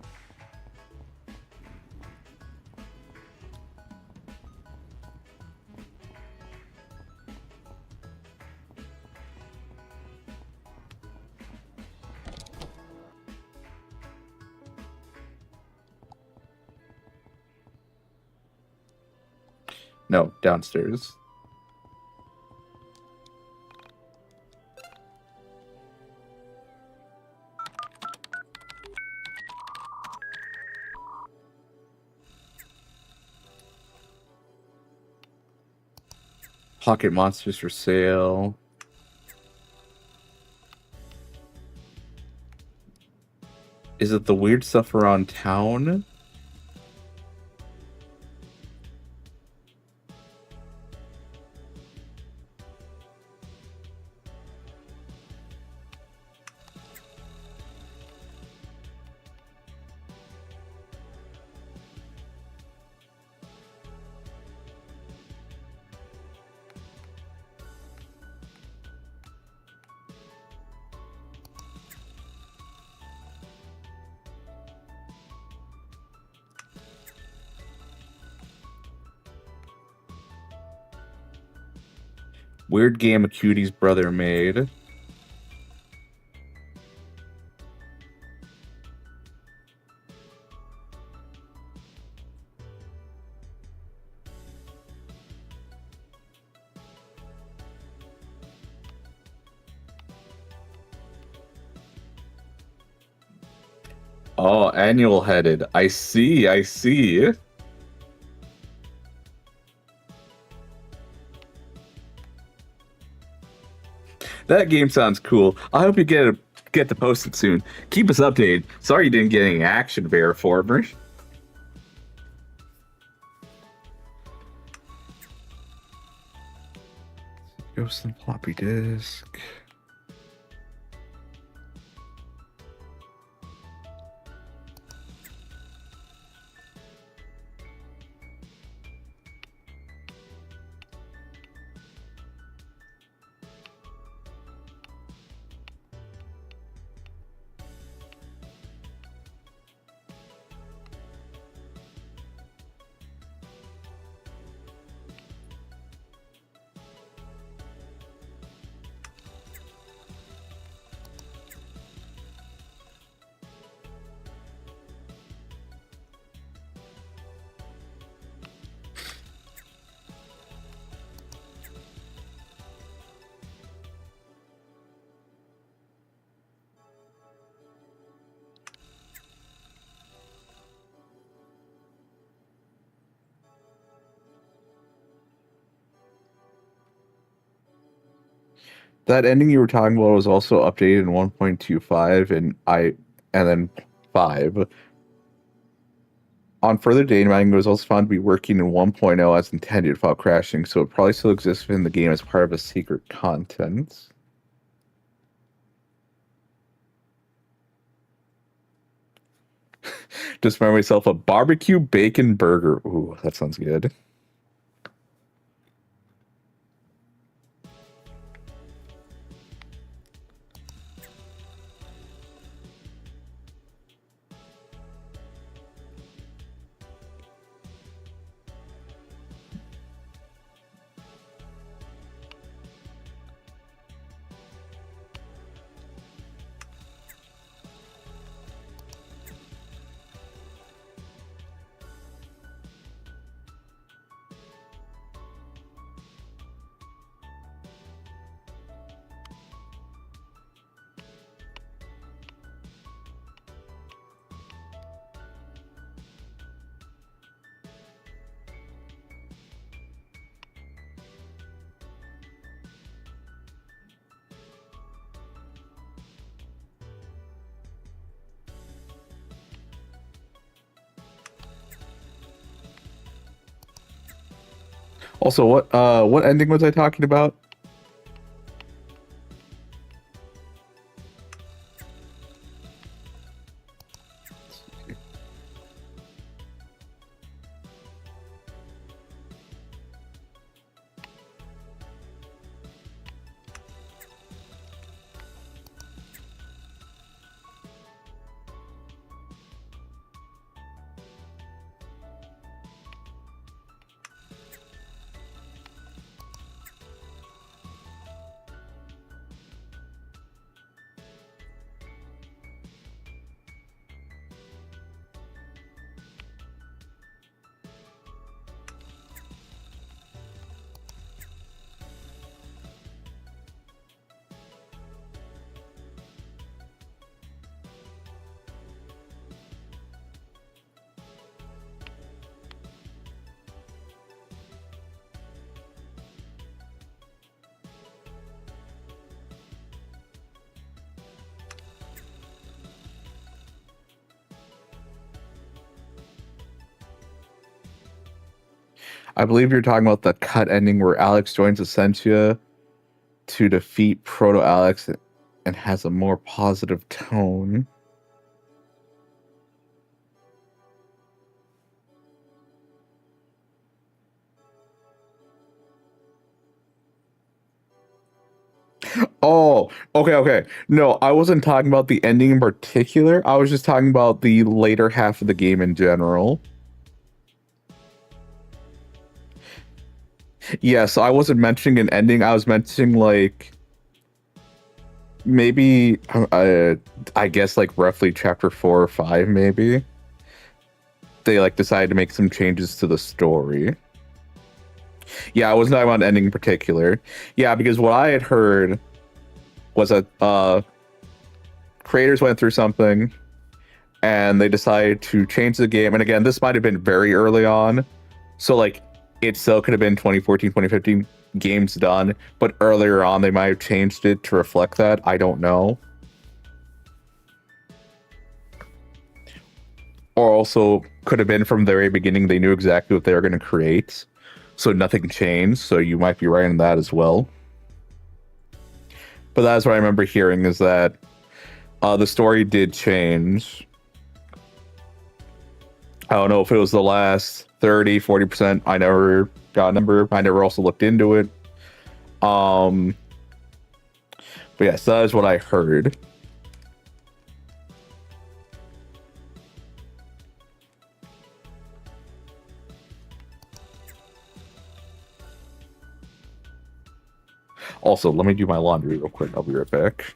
No, downstairs. Pocket monsters for sale. Is it the weird stuff around town? Weird game a cutie's brother made. Oh, annual headed. I see, I see. That game sounds cool. I hope you get to post it soon. Keep us updated. Sorry you didn't get any action, Veriformer. Ghost and floppy disk. That ending you were talking about was also updated in 1.25 and then 5. On further data mining, it was also found to be working in 1.0 as intended without crashing, so it probably still exists within the game as part of a secret content. Just remember myself a barbecue bacon burger. Ooh, that sounds good. Also, what ending was I talking about? I believe you're talking about the cut ending where Alex joins Essentia to defeat Proto Alex and has a more positive tone. Oh, okay. No, I wasn't talking about the ending in particular. I was just talking about the later half of the game in general. Yeah, so I wasn't mentioning an ending. I was mentioning like maybe I guess like roughly chapter 4 or 5 maybe. They like decided to make some changes to the story. Yeah, I wasn't talking about an ending in particular. Yeah, because what I had heard was that creators went through something and they decided to change the game. And again, this might have been very early on, so like it still could have been 2014, 2015 games done, but earlier on they might have changed it to reflect that. I don't know. Or also could have been from the very beginning they knew exactly what they were going to create, so nothing changed. So you might be right in that as well. But that's what I remember hearing, is that the story did change. I don't know if it was the last 30-40%. I never got a number. I never also looked into it. But yes, that is what I heard. Also, let me do my laundry real quick. I'll be right back.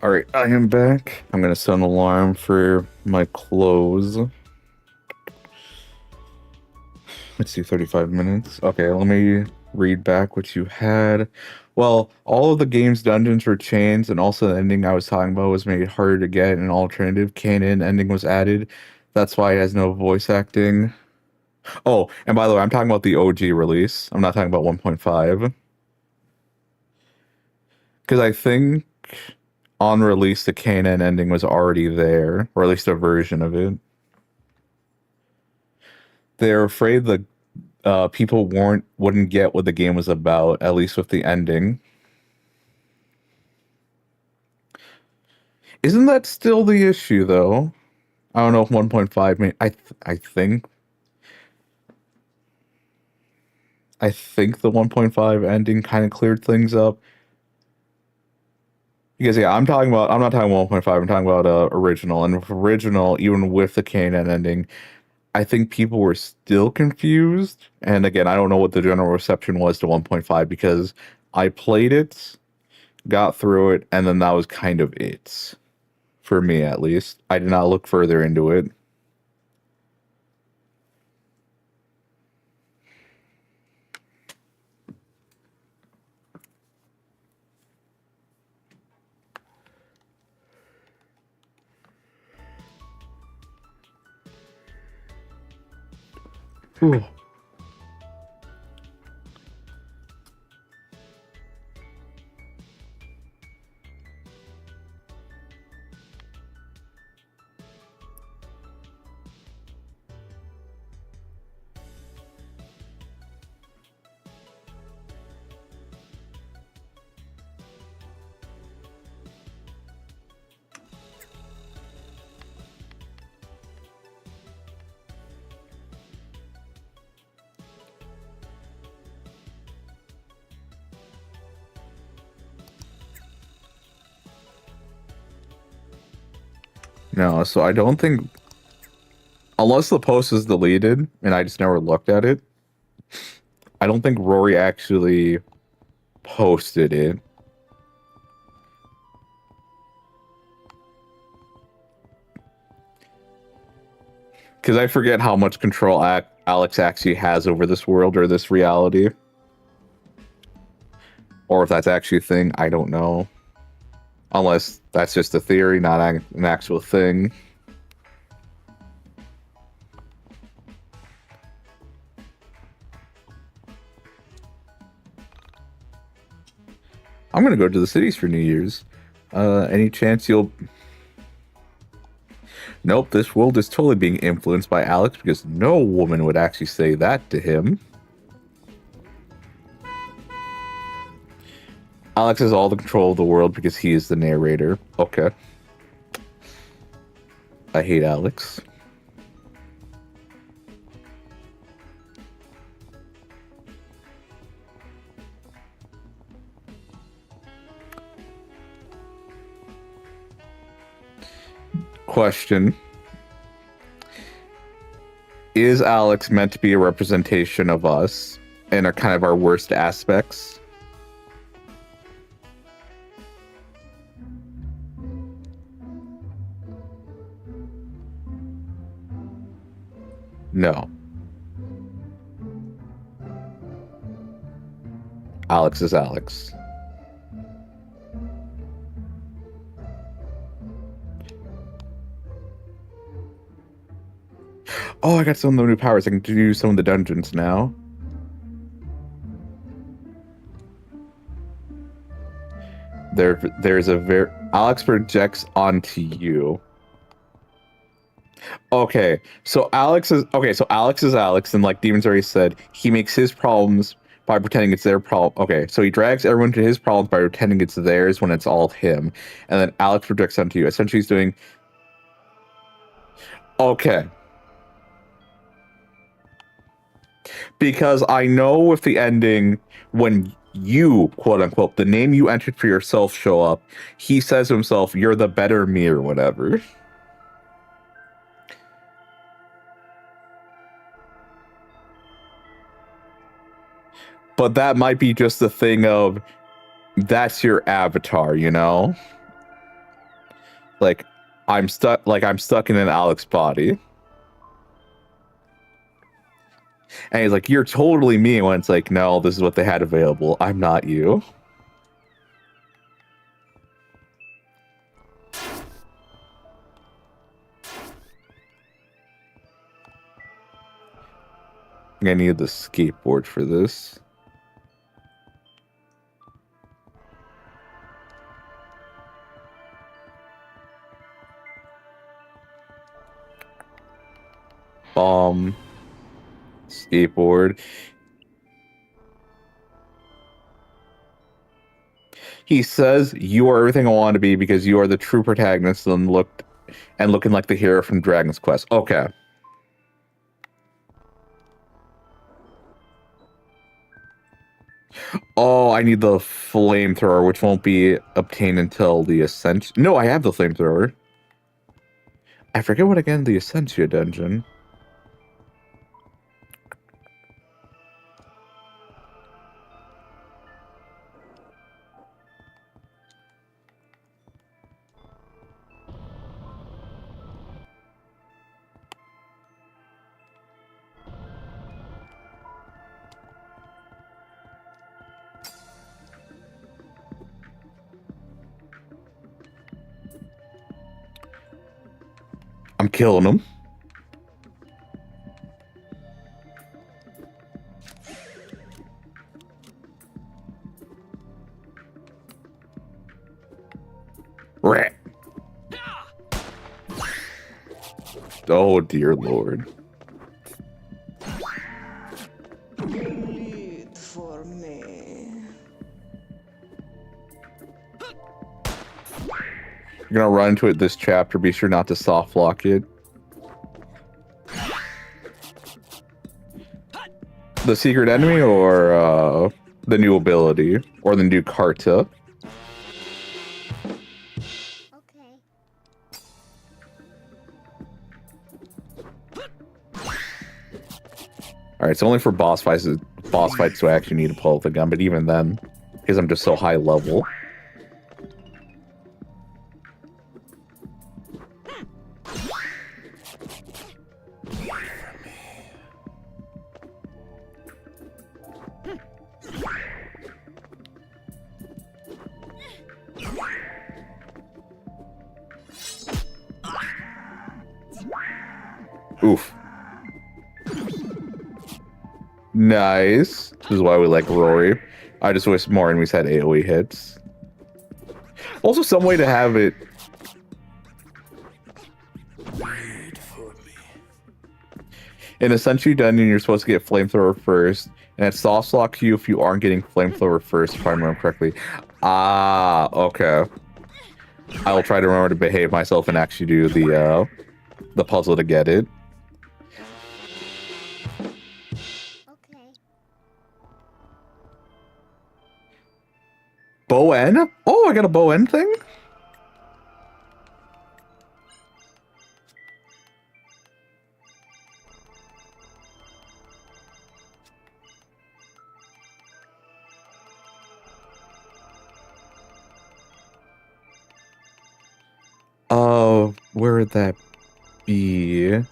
All right, I am back. I'm gonna set an alarm for my close. Let's see, 35 minutes. Okay, let me read back what you had. Well, all of the game's dungeons were changed, and also the ending I was talking about was made harder to get. An alternative canon ending was added. That's why it has no voice acting. Oh, and by the way, I'm talking about the OG release. I'm not talking about 1.5. Because I think on release, the canon ending was already there, or at least a version of it. They're afraid the people wouldn't get what the game was about, at least with the ending. Isn't that still the issue, though? I don't know if 1.5 may. I think the 1.5 ending kind of cleared things up. Because yeah, I'm not talking about 1.5. I'm talking about original. And with original, even with the canon ending, I think people were still confused. And again, I don't know what the general reception was to 1.5 because I played it, got through it, and then that was kind of it. For me, at least. I did not look further into it. Ooh. No, so I don't think, unless the post is deleted and I just never looked at it, I don't think Rory actually posted it. Because I forget how much control Alex actually has over this world or this reality. Or if that's actually a thing, I don't know. Unless that's just a theory, not an actual thing. I'm gonna go to the cities for New Year's. Any chance you'll... Nope, this world is totally being influenced by Alex because no woman would actually say that to him. Alex has all the control of the world because he is the narrator. Okay. I hate Alex. Question. Is Alex meant to be a representation of us and are kind of our worst aspects? No. Alex is Alex. Oh, I got some of the new powers. I can do some of the dungeons now. There's a Alex projects onto you. Okay, so Alex is Alex, and like Demon's already said, he makes his problems by pretending it's their problem. Okay, so he drags everyone to his problems by pretending it's theirs when it's all him, and then Alex projects onto you. Essentially, he's doing. Okay. Because I know with the ending, when you, quote unquote, the name you entered for yourself show up, he says to himself, "You're the better me," or whatever. But that might be just the thing of, that's your avatar, you know? Like, I'm stuck in an Alex body. And he's like, "You're totally me," when it's like, no, this is what they had available. I'm not you. I need the skateboard for this. Skateboard. He says, "You are everything I want to be because you are the true protagonist," and looking like the hero from Dragon's Quest. Okay. Oh, I need the flamethrower, which won't be obtained until the Ascension. No, I have the flamethrower. I forget what again, the Essentia dungeon. I'm killing him. Oh dear lord. Lead for me. You're gonna run into it this chapter. Be sure not to soft lock it. The secret enemy or the new ability or the new Karta? Okay. All right, it's only for boss fights. Boss fights do I actually need to pull out the gun, but even then, because I'm just so high level. Oof. Nice. This is why we like Rory. I just wish more enemies had AoE hits. Also, some way to have it. In a Century Dungeon, you're supposed to get Flamethrower first, and it soft locks you if you aren't getting Flamethrower first, if I remember correctly. Ah, okay. I will try to remember to behave myself and actually do the puzzle to get it. Okay. Bow N? Oh, I got a Bow N thing? Where would that be?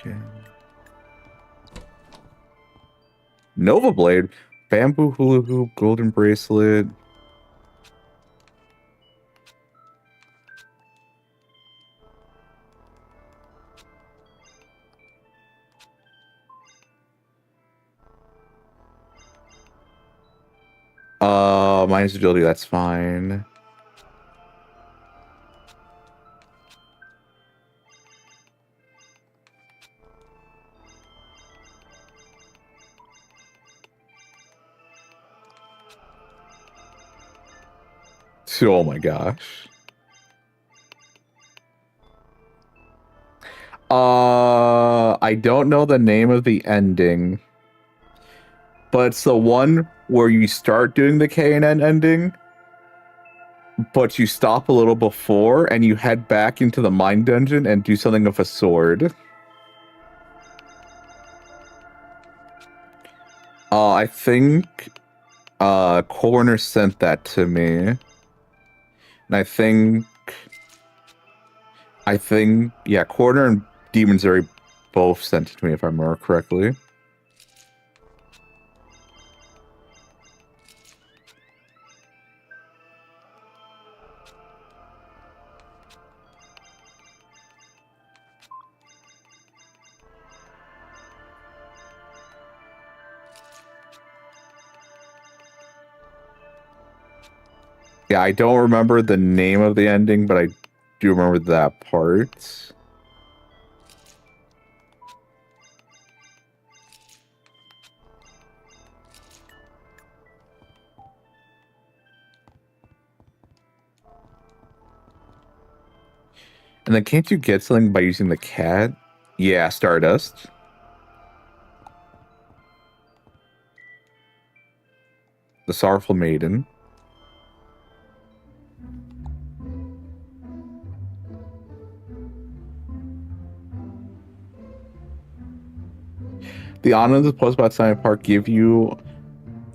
Okay. Nova Blade, Bamboo Hula Hoop, Golden Bracelet. Minus agility, that's fine. Oh my gosh. I don't know the name of the ending, but it's the one where you start doing the K and N ending, but you stop a little before and you head back into the mine dungeon and do something with a sword. I think Coroner sent that to me. And I think, yeah, Coroner and Demon Zuri both sent it to me, if I remember correctly. Yeah, I don't remember the name of the ending, but I do remember that part. And then can't you get something by using the cat? Yeah, Stardust. The Sorrowful Maiden. The islands of Postmodern Science Park give you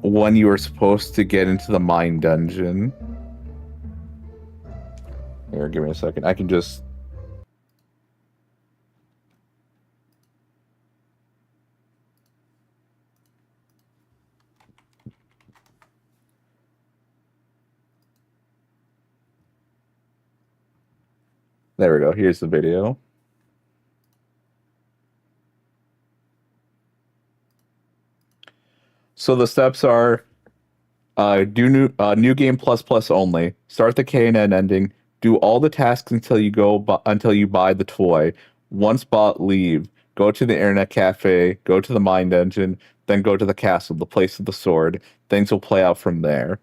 when you are supposed to get into the mine dungeon. Here, give me a second. I can just... There we go. Here's the video. So the steps are do new game plus only. Start the K&N ending. Do all the tasks until you buy the toy. Once bought, leave. Go to the internet cafe. Go to the mine dungeon. Then go to the castle, the place of the sword. Things will play out from there.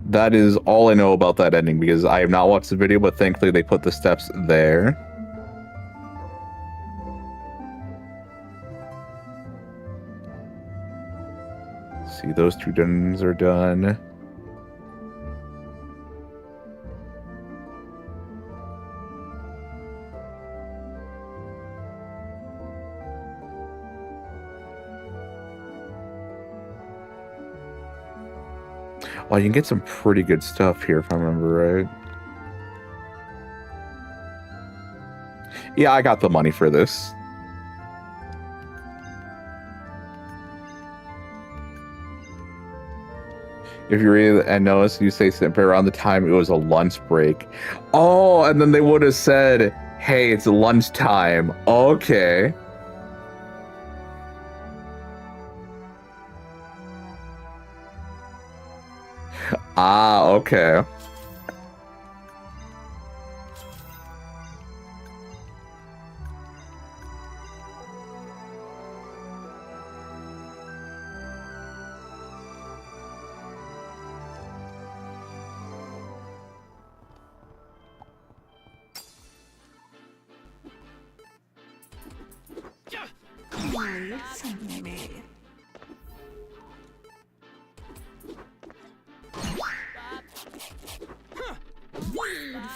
That is all I know about that ending because I have not watched the video, but thankfully they put the steps there. See, those 2 dungeons are done. Well, you can get some pretty good stuff here if I remember right. Yeah, I got the money for this. If you read and notice, you say something around the time it was a lunch break. Oh, and then they would have said, hey, it's lunchtime. Okay. Ah, okay.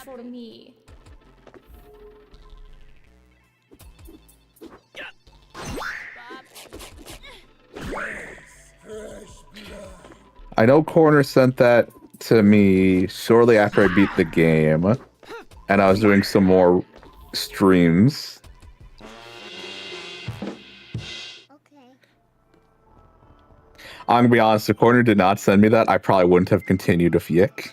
For me. I know Corner sent that to me shortly after I beat the game, and I was doing some more streams. Okay. I'm gonna be honest, if Corner did not send me that, I probably wouldn't have continued with YIIK.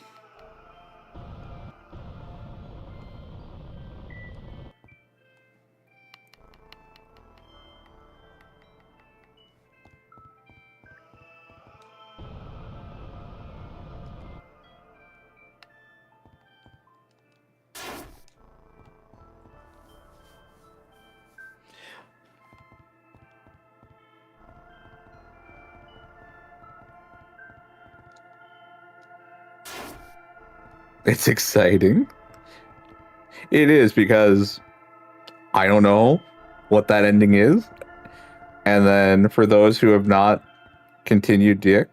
It's exciting. It is because I don't know what that ending is. And then for those who have not continued YIIK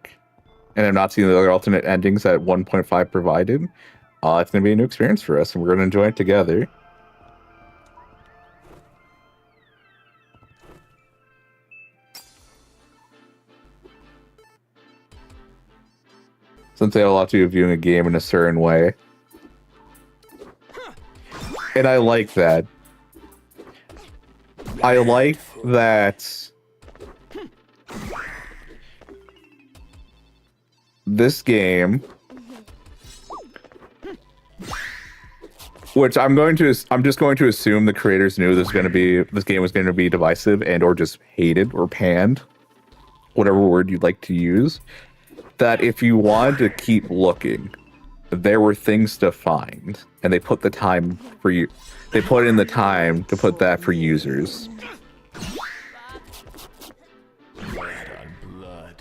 and have not seen the other alternate endings that 1.5 provided, it's going to be a new experience for us and we're going to enjoy it together. Since they have a lot to do with viewing a game in a certain way. And I like that. I like that this game, which I'm just going to assume the creators knew this game was going to be divisive and or just hated or panned, whatever word you'd like to use. That if you wanted to keep looking, there were things to find, and they put the time for you. They put in the time to put that for users. Blood on blood.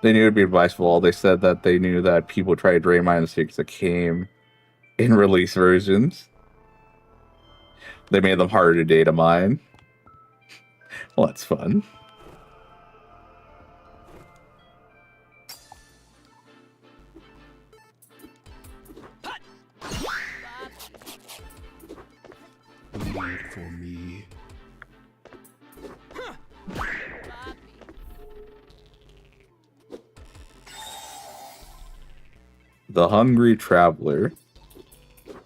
They knew it'd be advisable. They said that they knew that people tried to drain my mistakes that came in release versions. They made them harder to data mine. Well, that's fun. Wait for me. The Hungry Traveler.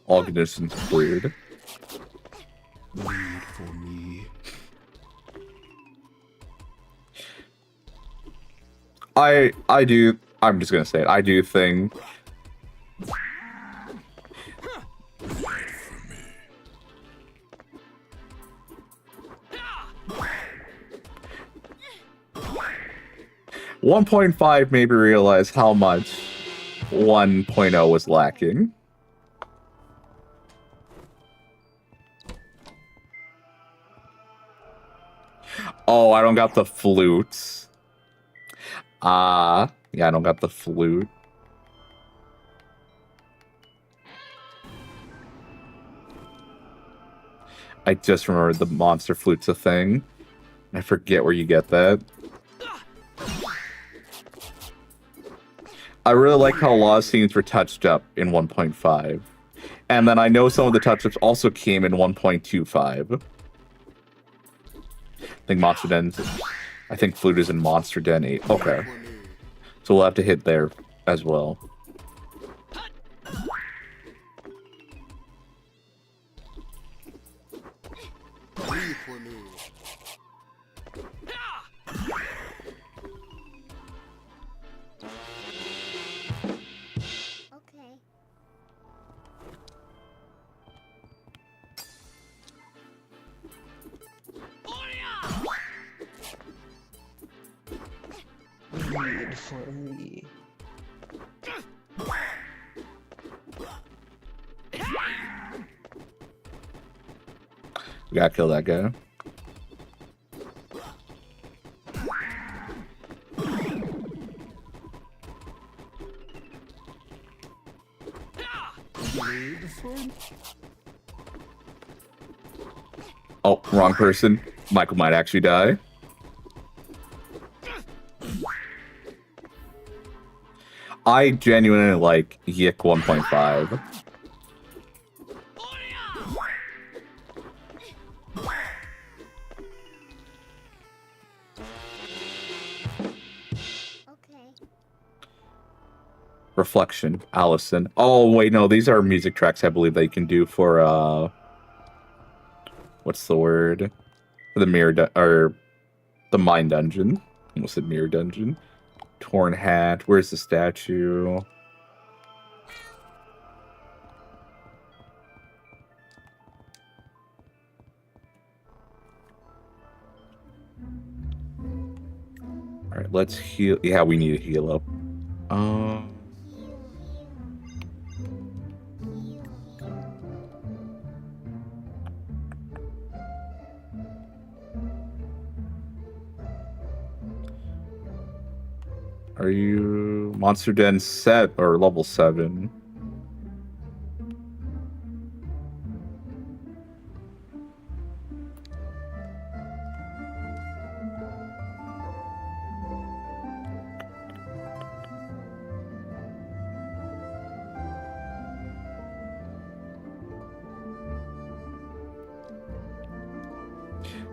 All conditions cleared. Wait for me. I'm just gonna say it. I do think Wait for me. 1.5 made me realize how much 1.0 was lacking. Oh, I don't got the flutes. Yeah, I don't got the flute. I just remembered the monster flute's a thing. I forget where you get that. I really like how a lot of scenes were touched up in 1.5. And then I know some of the touch-ups also came in 1.25. I think Flute is in Monster Den 8. Okay. So we'll have to hit there as well. Wait for me. Okay. Wait for me. We gotta kill that guy. Wait for me. Oh, wrong person. Michael might actually die. I genuinely like YIIK 1.5. Okay. Reflection, Allison. Oh, wait, no, these are music tracks I believe they can do for, what's the word? For the or the Mine Dungeon. Almost said Mirror Dungeon. Torn Hat. Where's the statue? Alright, let's heal. Yeah, we need to heal up. Are you Monster Den set or level 7?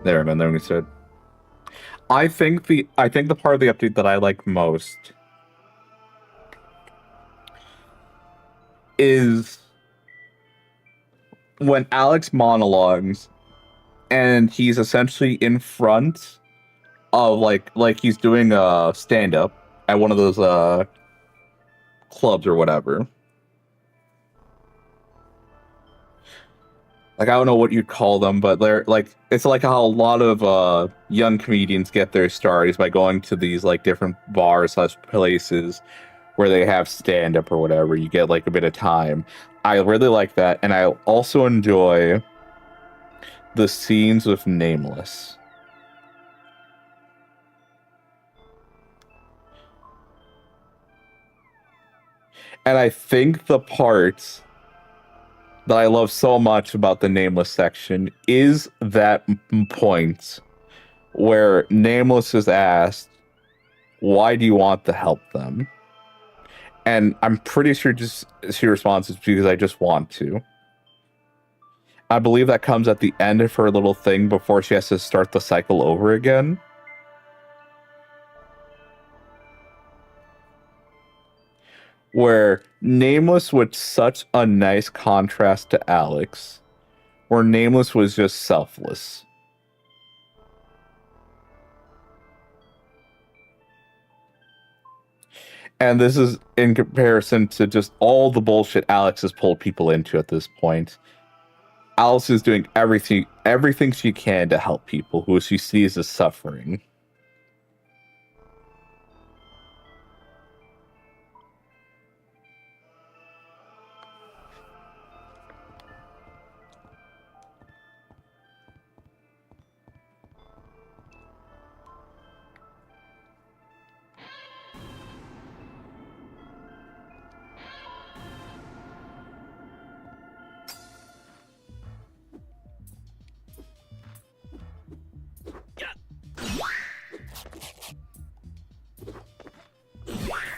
There, man. There we said. I think the part of the update that I like most is when Alex monologues and he's essentially in front of like he's doing a stand up at one of those clubs or whatever. Like, I don't know what you'd call them, but they're like, it's like how a lot of young comedians get their start is by going to these like different bars / places where they have stand up or whatever. You get like a bit of time. I really like that, and I also enjoy the scenes with Nameless. And I think the part that I love so much about the Nameless section is that point where Nameless is asked, why do you want to help them? And I'm pretty sure she responds, it's because I just want to. I believe that comes at the end of her little thing before she has to start the cycle over again. Where Nameless was such a nice contrast to Alex, where Nameless was just selfless. And this is in comparison to just all the bullshit Alex has pulled people into at this point. Alice is doing everything she can to help people who she sees as suffering.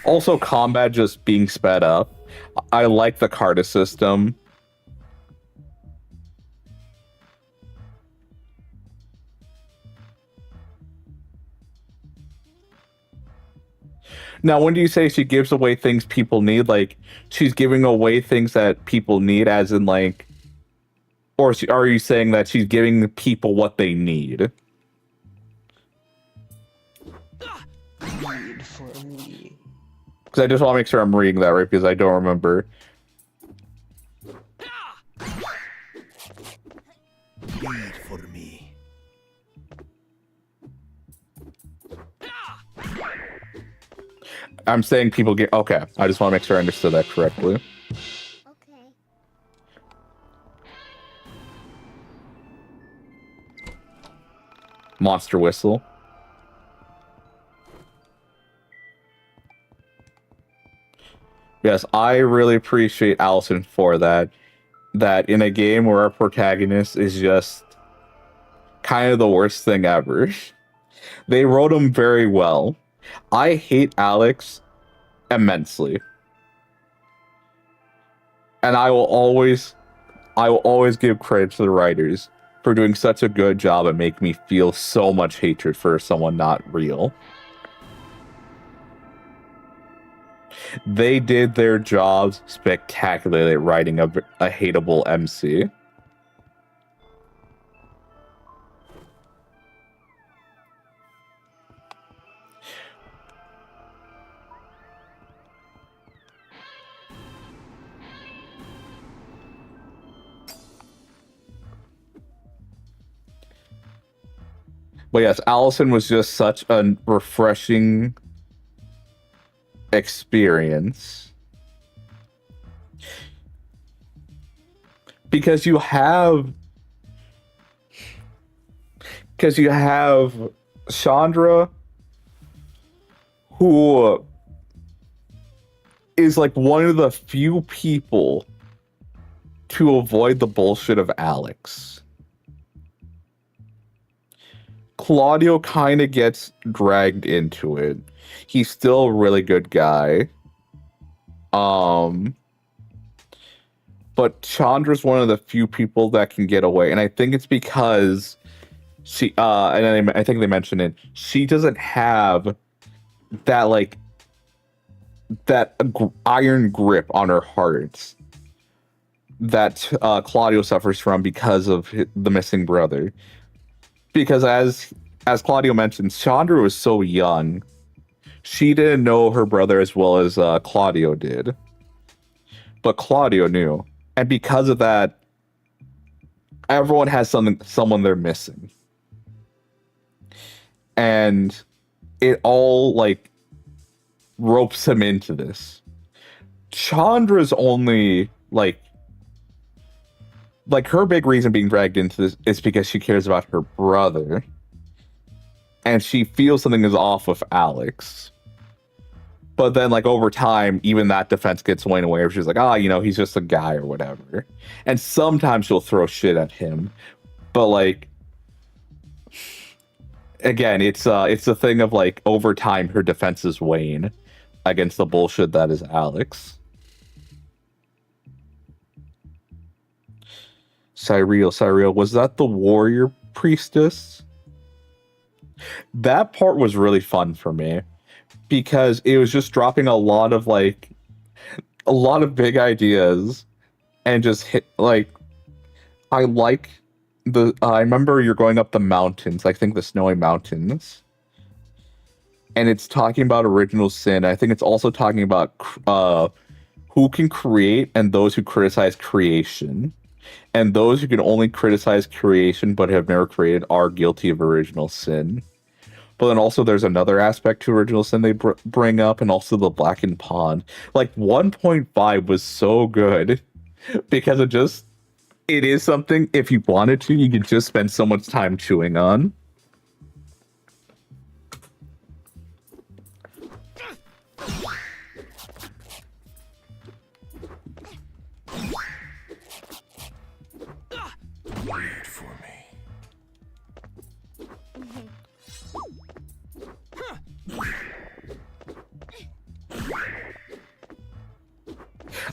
Also, combat just being sped up. I like the Carta system. Now, when do you say she gives away things people need? Like, she's giving away things that people need, as in, like... Or are you saying that she's giving people what they need? Read for me. Because I just want to make sure I'm reading that right, because I don't remember. Read for me. I'm saying people get... Okay, I just want to make sure I understood that correctly. Okay. Monster whistle. Yes, I really appreciate Allison for that. That in a game where our protagonist is just kind of the worst thing ever. They wrote him very well. I hate Alex immensely. And I will always give credit to the writers for doing such a good job at making me feel so much hatred for someone not real. They did their jobs spectacularly at writing a hateable MC. But yes, Allison was just such a refreshing experience. Because you have Chandra, who is like one of the few people to avoid the bullshit of Alex. Claudio kind of gets dragged into it. He's still a really good guy. But Chandra's one of the few people that can get away, and I think it's because she and I think they mentioned it. She doesn't have that iron grip on her heart that Claudio suffers from because of the missing brother. Because as Claudio mentioned, Chandra was so young. She didn't know her brother as well as Claudio did. But Claudio knew. And because of that, everyone has someone they're missing. And it all, like, ropes him into this. Chandra's only, like, her big reason being dragged into this is because she cares about her brother. And she feels something is off with Alex. But then, like, over time, even that defense gets waned away. She's like, he's just a guy or whatever. And sometimes she'll throw shit at him. But, like, again, it's a thing of, like, over time, her defenses wane against the bullshit that is Alex. Cyriel, was that the warrior priestess? That part was really fun for me. Because it was just dropping a lot of big ideas and just hit, like, I remember you're going up the mountains, I think the snowy mountains, and it's talking about original sin. I think it's also talking about who can create and those who criticize creation. And those who can only criticize creation but have never created are guilty of original sin. But then also there's another aspect to original sin they bring up, and also the blackened pond. Like 1.5 was so good because it is something, if you wanted to, you could just spend so much time chewing on. Wait for me.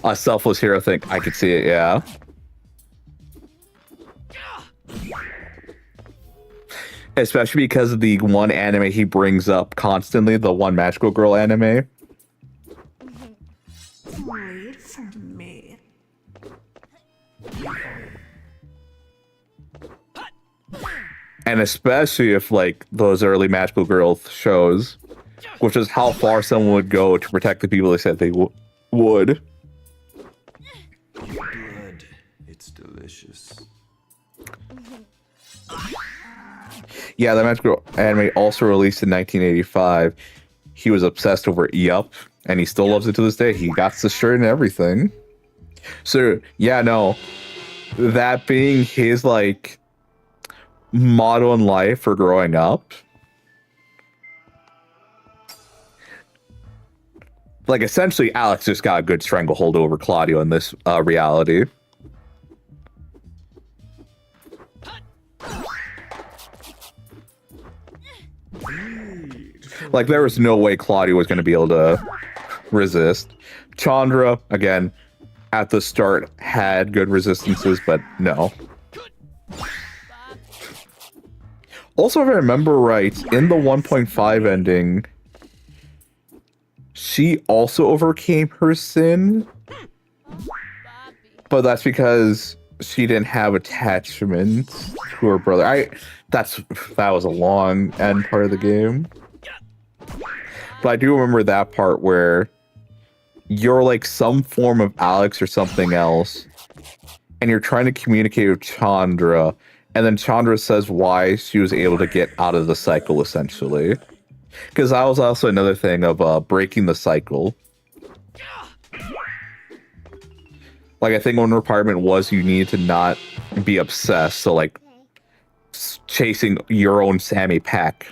A selfless hero thing. I could see it, yeah. Especially because of the one anime he brings up constantly, the one magical girl anime. Wait for me. And especially if, like, those early magical girl shows, which is how far someone would go to protect the people they said they would. Blood. It's delicious. Yeah, the magical girl anime also released in 1985. He was obsessed over Yup, and he still loves it to this day. He got the shirt and everything. So, yeah, no. That being his, like, motto in life for growing up. Like, essentially, Alex just got a good stranglehold over Claudio in this reality. Like, there was no way Claudio was going to be able to resist. Chandra, again, at the start had good resistances, but no. Also, if I remember right, in the 1.5 ending, she also overcame her sin, but that's because she didn't have attachment to her brother. That was a long end part of the game. But I do remember that part where you're like some form of Alex or something else, and you're trying to communicate with Chandra, and then Chandra says why she was able to get out of the cycle, essentially. Because that was also another thing of breaking the cycle. Like, I think one requirement was you needed to not be obsessed, so like chasing your own Sammy Pack.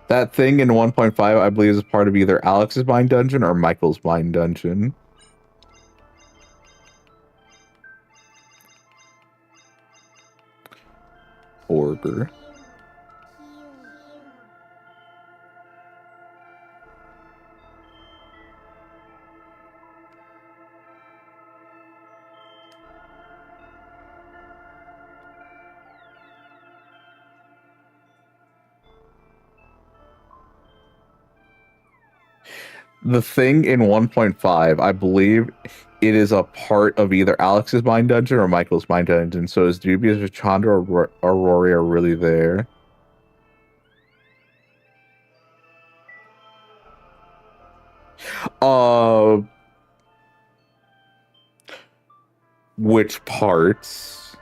That thing in 1.5, I believe, is part of either Alex's Mind Dungeon or Michael's Mind Dungeon. Order. The thing in 1.5, I believe it is a part of either Alex's Mind Dungeon or Michael's Mind Dungeon, so it's dubious if Chandra or Rory are really there. Which parts?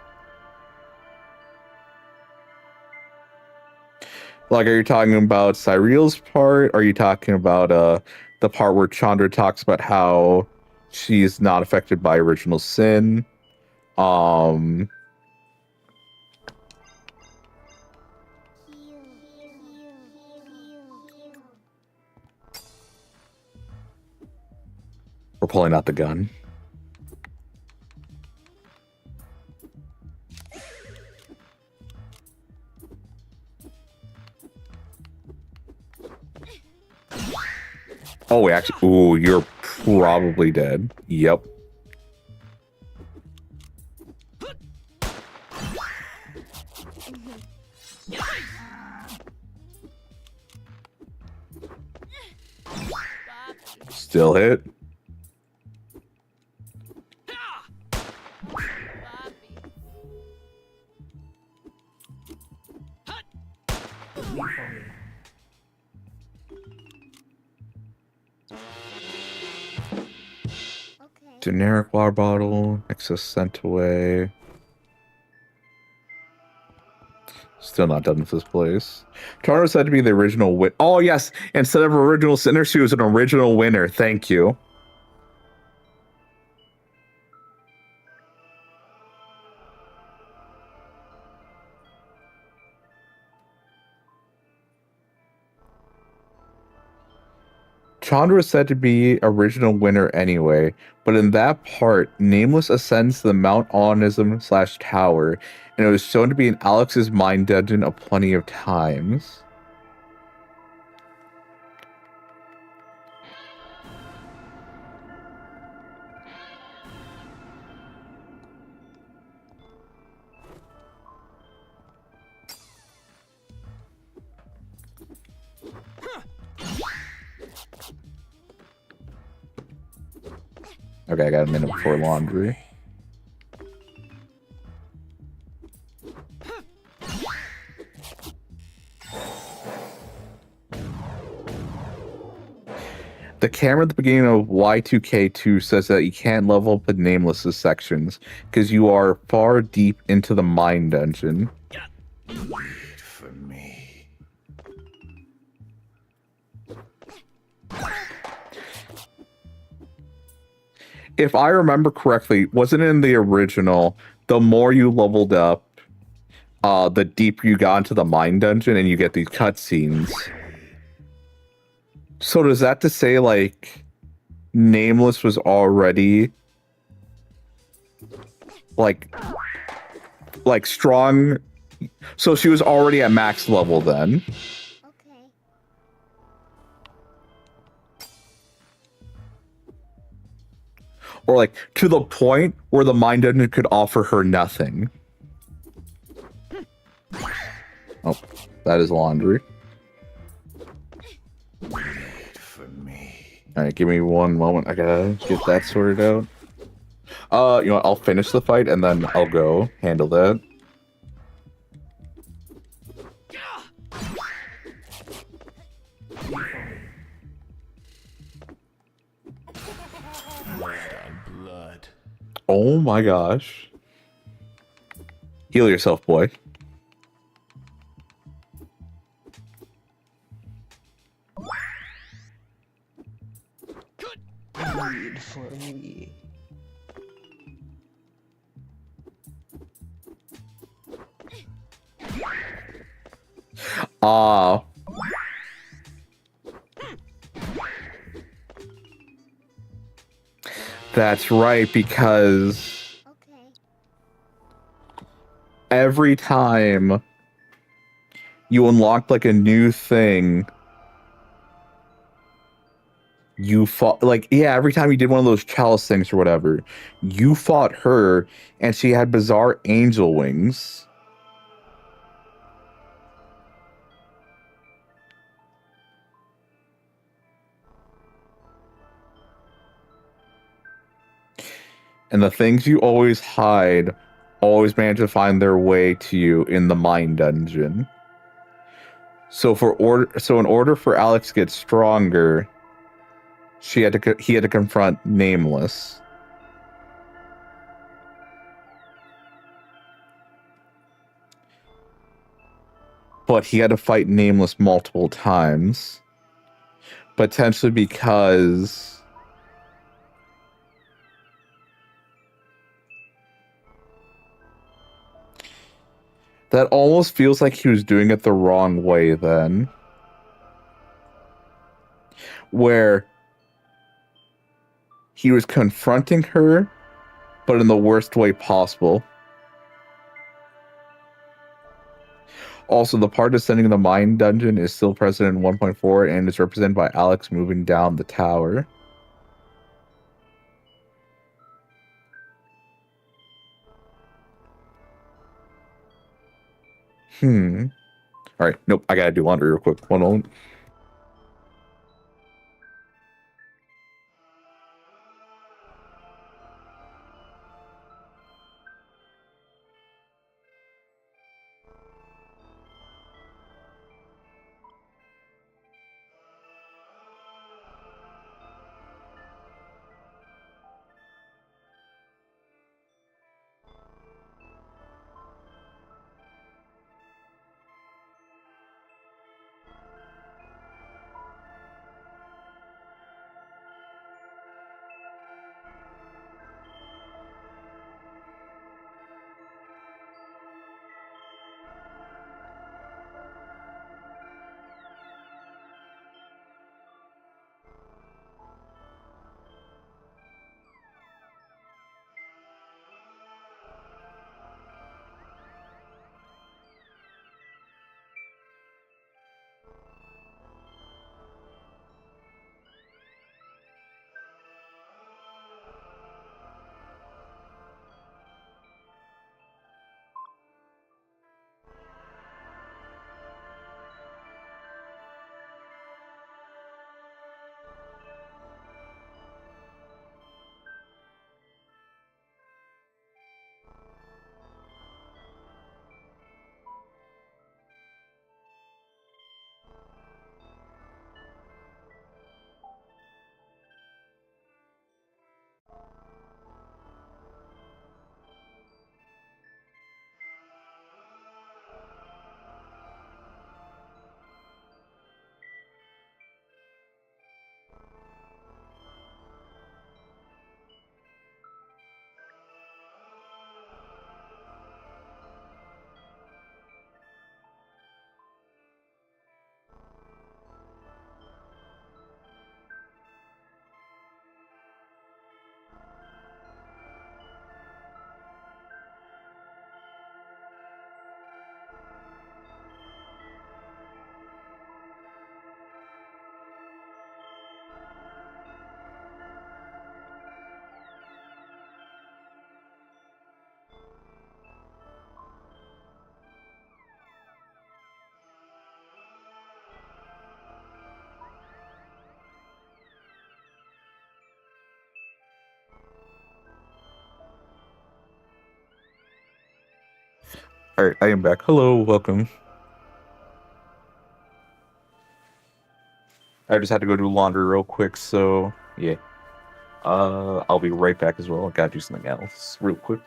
Like, are you talking about Cyriel's part? Are you talking about the part where Chandra talks about how she's not affected by original sin. We're pulling out the gun. Oh, we actually... Ooh, you're probably dead. Yep. Still hit. Generic water bottle, excess sent away. Still not done with this place. Taro said to be the original win. Oh, yes. Instead of original sinner, she was an original winner. Thank you. Chandra is said to be original winner anyway, but in that part, Nameless ascends to the Mount Onanism / tower, and it was shown to be in Alex's mind dungeon a plenty of times. Okay, I got a minute before laundry. The camera at the beginning of Y2K2 says that you can't level up the Nameless's sections because you are far deep into the mind dungeon. Wait for me. If I remember correctly, wasn't it in the original, the more you leveled up, the deeper you got into the mind dungeon and you get these cutscenes. So does that to say, like, Nameless was already, like strong? So she was already at max level then? Okay. Or, like, to the point where the mind dungeon could offer her nothing? Oh, that is laundry. Wait for me. Alright, give me one moment. I gotta get that sorted out. You know what? I'll finish the fight and then I'll go handle that. Blood on blood. Oh my gosh. Heal yourself, boy. Wait for me. Ah. That's right, because Okay. every time you unlock like a new thing, you fought, like, yeah, every time you did one of those chalice things or whatever, you fought her and she had bizarre angel wings. And the things you always hide always manage to find their way to you in the mind dungeon. So in order for Alex to get stronger, he had to confront Nameless. But he had to fight Nameless multiple times. Potentially because that almost feels like he was doing it the wrong way then. Where he was confronting her, but in the worst way possible. Also, the part descending the mine dungeon is still present in 1.4 and is represented by Alex moving down the tower. Alright, nope, I gotta do laundry real quick. 1 moment. Alright, I am back. Hello, welcome. I just had to go do laundry real quick, so yeah. I'll be right back as well. I gotta do something else real quick.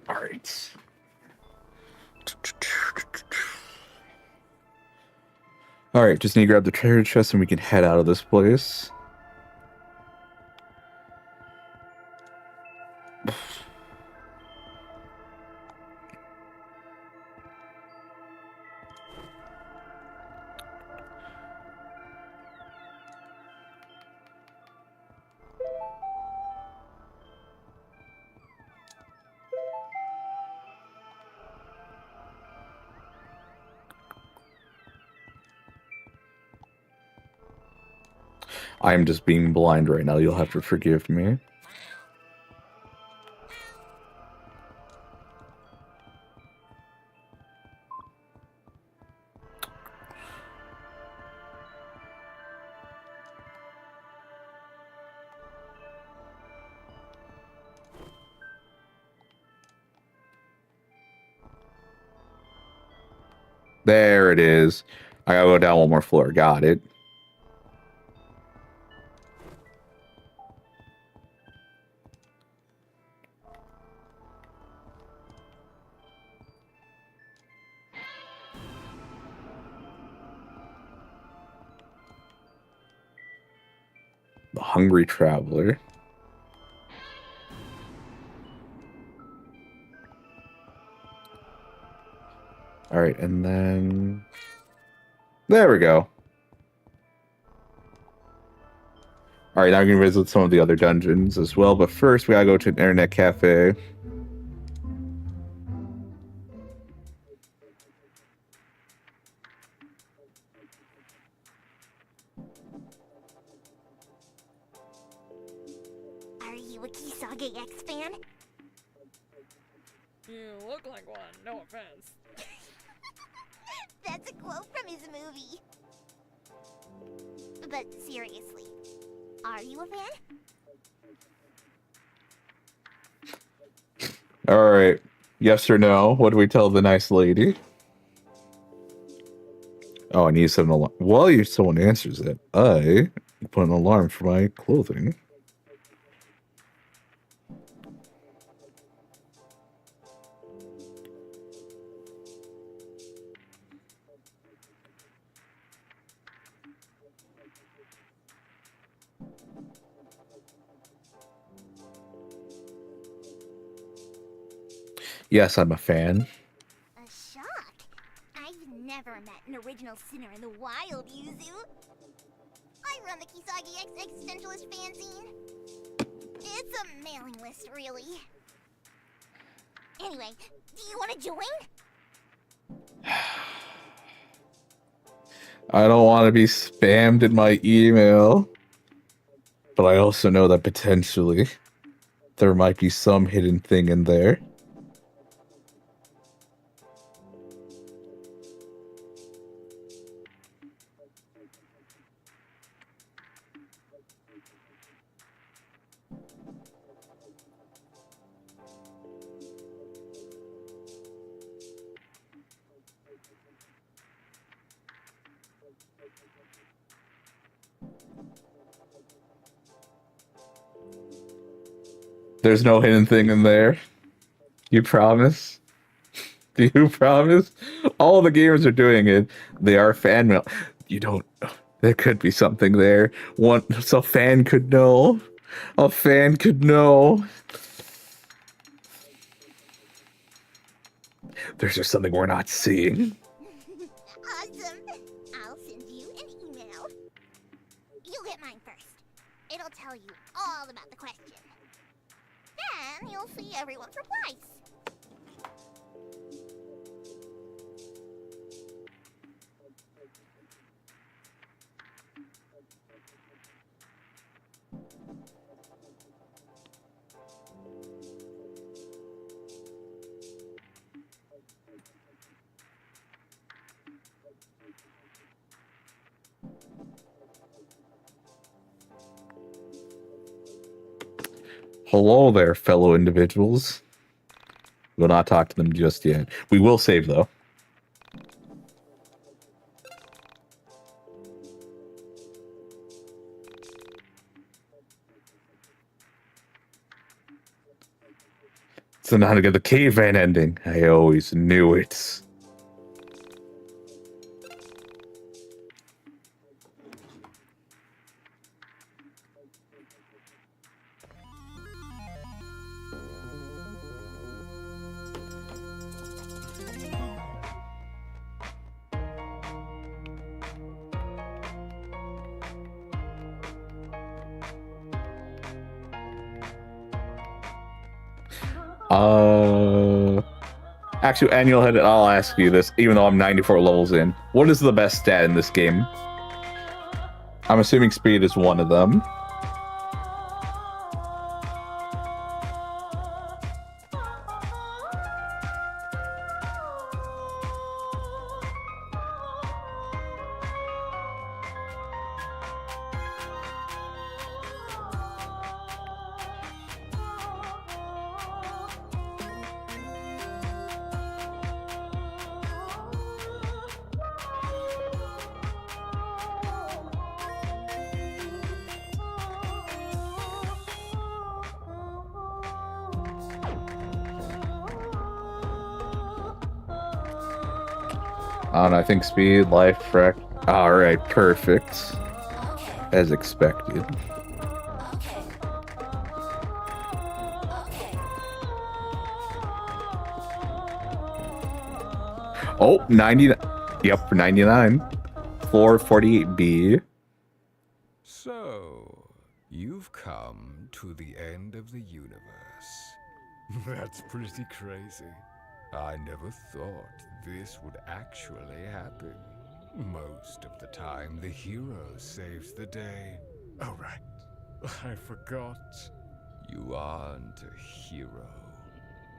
Alright. Alright, just need to grab the treasure chest and we can head out of this place. I'm just being blind right now. You'll have to forgive me. There it is. I gotta go down one more floor. Got it. The Hungry Traveler. All right, and then there we go. All right, now I'm gonna visit some of the other dungeons as well, but first we gotta go to an internet cafe. Are you a YIIK fan? You look like one, no offense. That's a quote from his movie. But seriously, are you a fan? All right, yes or no? What do we tell the nice lady? Oh, I need some alarm. While someone answers it, I put an alarm for my clothing. Yes, I'm a fan. A shock. I've never met an original sinner in the wild, Yuzu. I run the YIIK existentialist fanzine. It's a mailing list, really. Anyway, do you want to join? I don't want to be spammed in my email, but I also know that potentially there might be some hidden thing in there. There's no hidden thing in there. You promise? Do you promise? All the gamers are doing it. They are fan mail. You don't. There could be something there. So a fan could know. A fan could know. There's just something we're not seeing. Awesome. I'll send you an email. You'll get mine first. It'll tell you all about the question. Then you'll see everyone's replies. Hello there, fellow individuals. We'll not talk to them just yet. We will save, though. So now to get the caveman ending. I always knew it. Actually, Annual Head, I'll ask you this, even though I'm 94 levels in. What is the best stat in this game? I'm assuming speed is one of them. I don't know, I think speed, life, track. Alright, perfect. As expected. Oh, 90. Yep, 99. Floor 48B. So, you've come to the end of the universe. That's pretty crazy. I never thought this would actually happen. Most of the time, the hero saves the day. Oh, right. I forgot. You aren't a hero.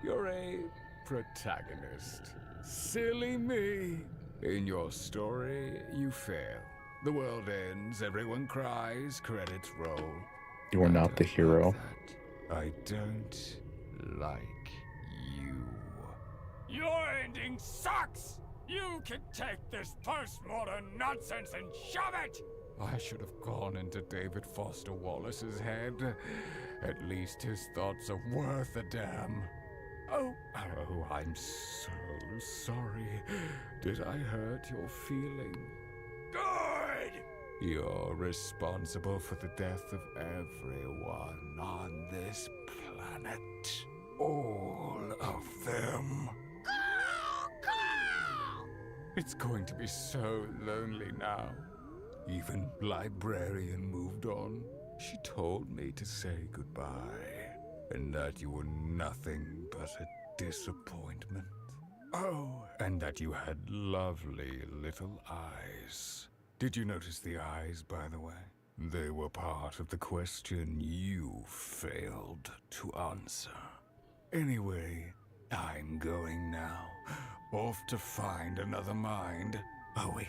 You're a protagonist. Silly me. In your story, you fail. The world ends, everyone cries, credits roll. You are not the hero. I don't like you. Your ending sucks! You can take this postmodern nonsense and shove it! I should have gone into David Foster Wallace's head. At least his thoughts are worth a damn. Oh, I'm so sorry. Did I hurt your feeling? Good! You're responsible for the death of everyone on this planet. All of them. It's going to be so lonely now. Even Librarian moved on. She told me to say goodbye, and that you were nothing but a disappointment. Oh, and that you had lovely little eyes. Did you notice the eyes, by the way? They were part of the question you failed to answer. Anyway, I'm going now. Off to find another mind. Oh, wait.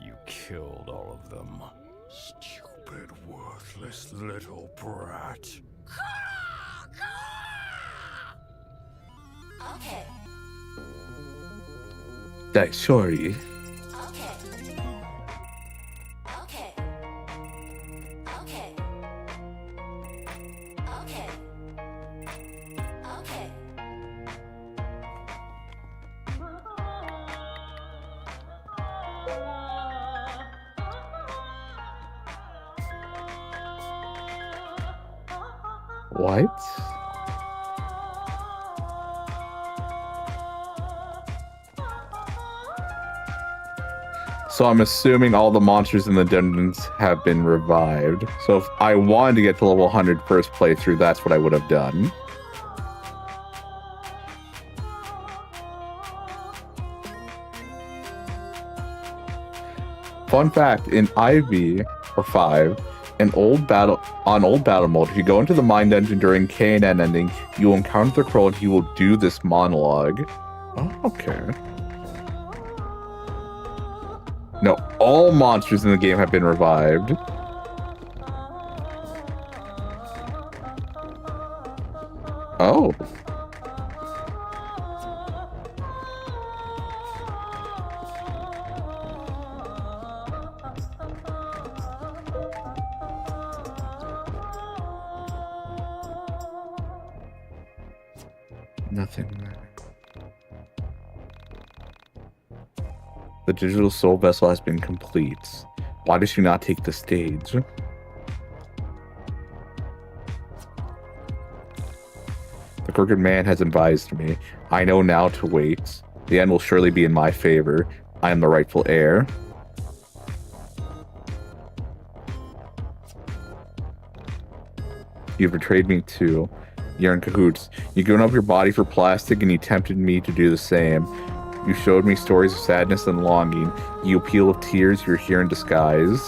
You killed all of them. Stupid, worthless little brat. Okay. Sorry. Okay. Okay. Okay. Okay. Okay. What? So I'm assuming all the monsters in the dungeons have been revived. So if I wanted to get to level 100 first playthrough, that's what I would have done. Fun fact, in IV or 5, on old battle mode, if you go into the mine dungeon during K&N ending, you will encounter the crow and he will do this monologue. Oh, okay. No, all monsters in the game have been revived. Oh. Nothing. The digital soul vessel has been complete. Why does she not take the stage? The crooked man has advised me. I know now to wait. The end will surely be in my favor. I am the rightful heir. You've betrayed me too. You're in cahoots. You've given up your body for plastic and you tempted me to do the same. You showed me stories of sadness and longing. You appeal of tears, you're here in disguise.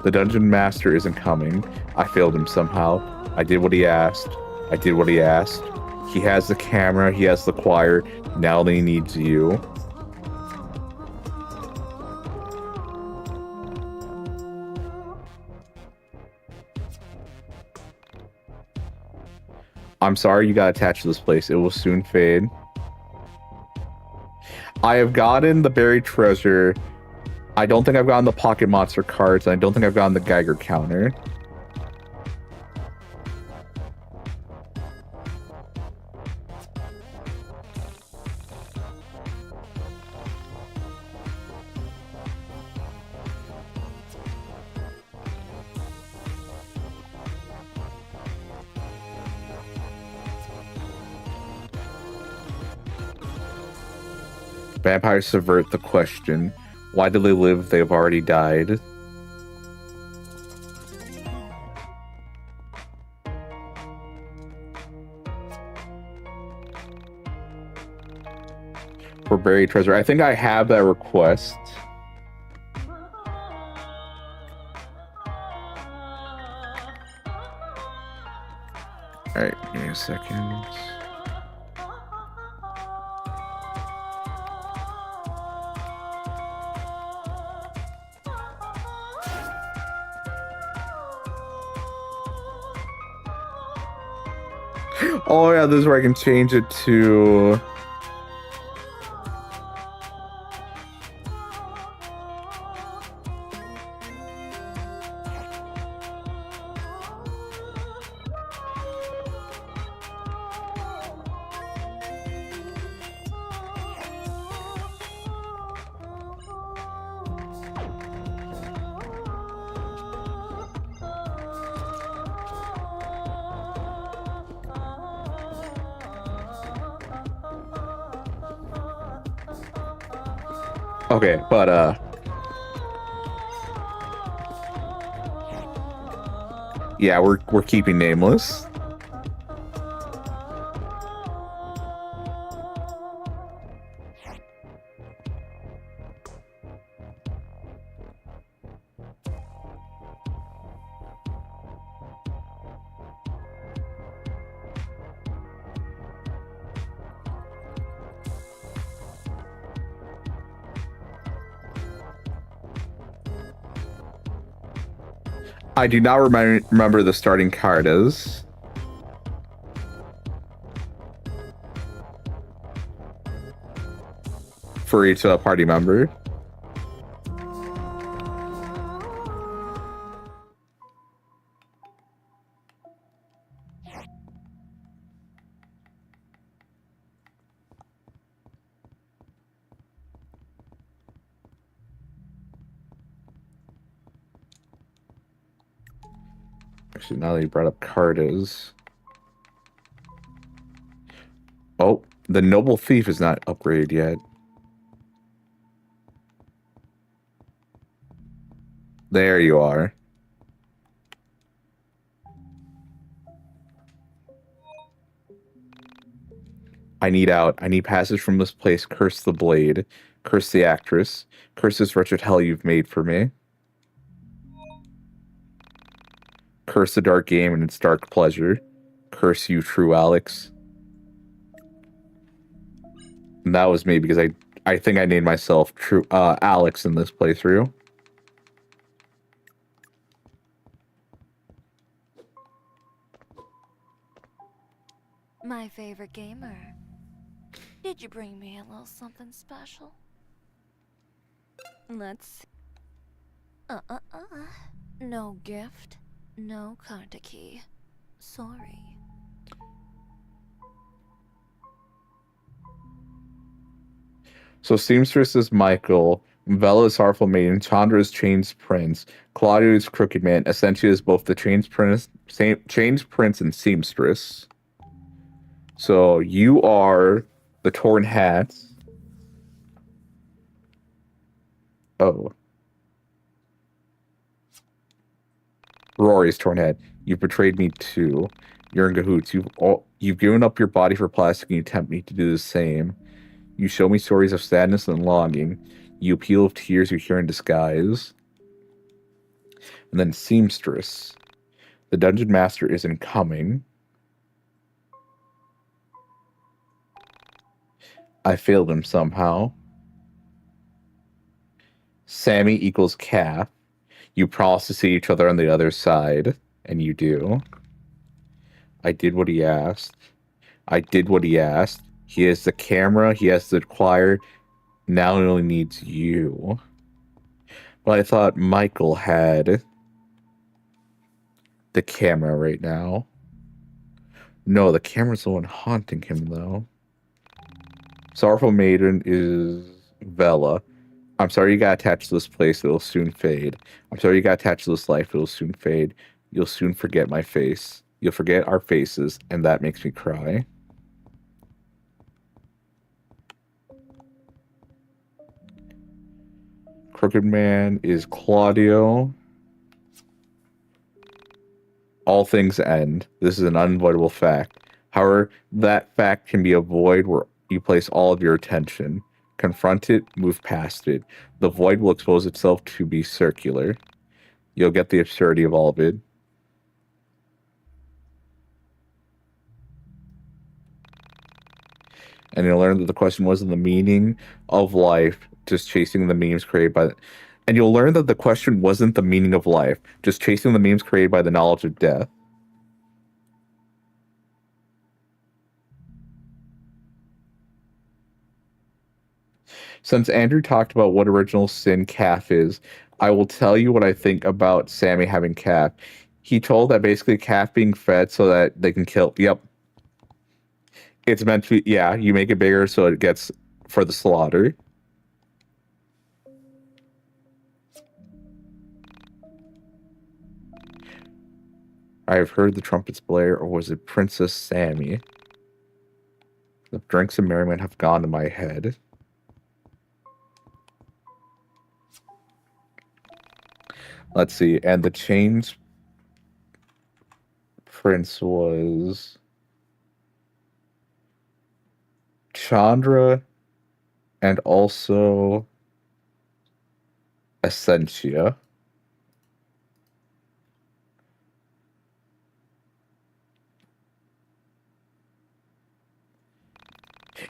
The dungeon master isn't coming. I failed him somehow. I did what he asked. I did what he asked. He has the camera, he has the choir. Now he needs you. I'm sorry you got attached to this place. It will soon fade. I have gotten the buried treasure. I don't think I've gotten the pocket monster cards. And I don't think I've gotten the Geiger counter. Vampires subvert the question. Why do they live if they've already died? For buried treasure. I think I have that request. Alright, give me a second. Oh yeah, this is where I can change it to... Okay, but yeah, we're keeping nameless. I do not remember the starting card is. For each party member. Actually, now that you brought up Cartas. Oh, the Noble Thief is not upgraded yet. There you are. I need out. I need passage from this place. Curse the blade. Curse the actress. Curse this wretched hell you've made for me. Curse the dark game and its dark pleasure. Curse you, true Alex. And that was me because I think I named myself true Alex in this playthrough. My favorite gamer. Did you bring me a little something special? Let's see. No gift. No card key. Sorry. So Seamstress is Michael, Vela is Harmful Maiden, Chandra is Chains Prince, Claudio is Crooked Man, Essentia is both the Chains Prince and Seamstress. So you are the Torn Hats. Oh. Rory's Torn Hat. You've betrayed me too. You're in cahoots. You've given up your body for plastic and you tempt me to do the same. You show me stories of sadness and longing. You appeal of tears you hear in disguise. And then Seamstress. The Dungeon Master isn't coming. I failed him somehow. Sammy equals Cap. You promise to see each other on the other side. And you do. I did what he asked. I did what he asked. He has the camera. He has the choir. Now he only needs you. But I thought Michael had the camera right now. No, the camera's the one haunting him, though. Sorrowful Maiden is Vela. I'm sorry you got attached to this place. It'll soon fade. I'm sorry you got attached to this life. It'll soon fade. You'll soon forget my face. You'll forget our faces, and that makes me cry. Crooked Man is Claudio. All things end. This is an unavoidable fact. However, that fact can be avoided where you place all of your attention. Confront it, move past it. The void will expose itself to be circular. You'll get the absurdity of all of it. And you'll learn that the question wasn't the meaning of life, just chasing the memes created by... And you'll learn that the question wasn't the meaning of life, just chasing the memes created by the knowledge of death. Since Andrew talked about what original sin calf is, I will tell you what I think about Sammy having calf. He told that basically calf being fed so that they can kill... Yep. It's meant to be... Yeah, you make it bigger so it gets for the slaughter. I have heard the trumpets blare, or was it Princess Sammy? The drinks of merriment have gone to my head. Let's see, and the chains prince was Chandra and also Essentia.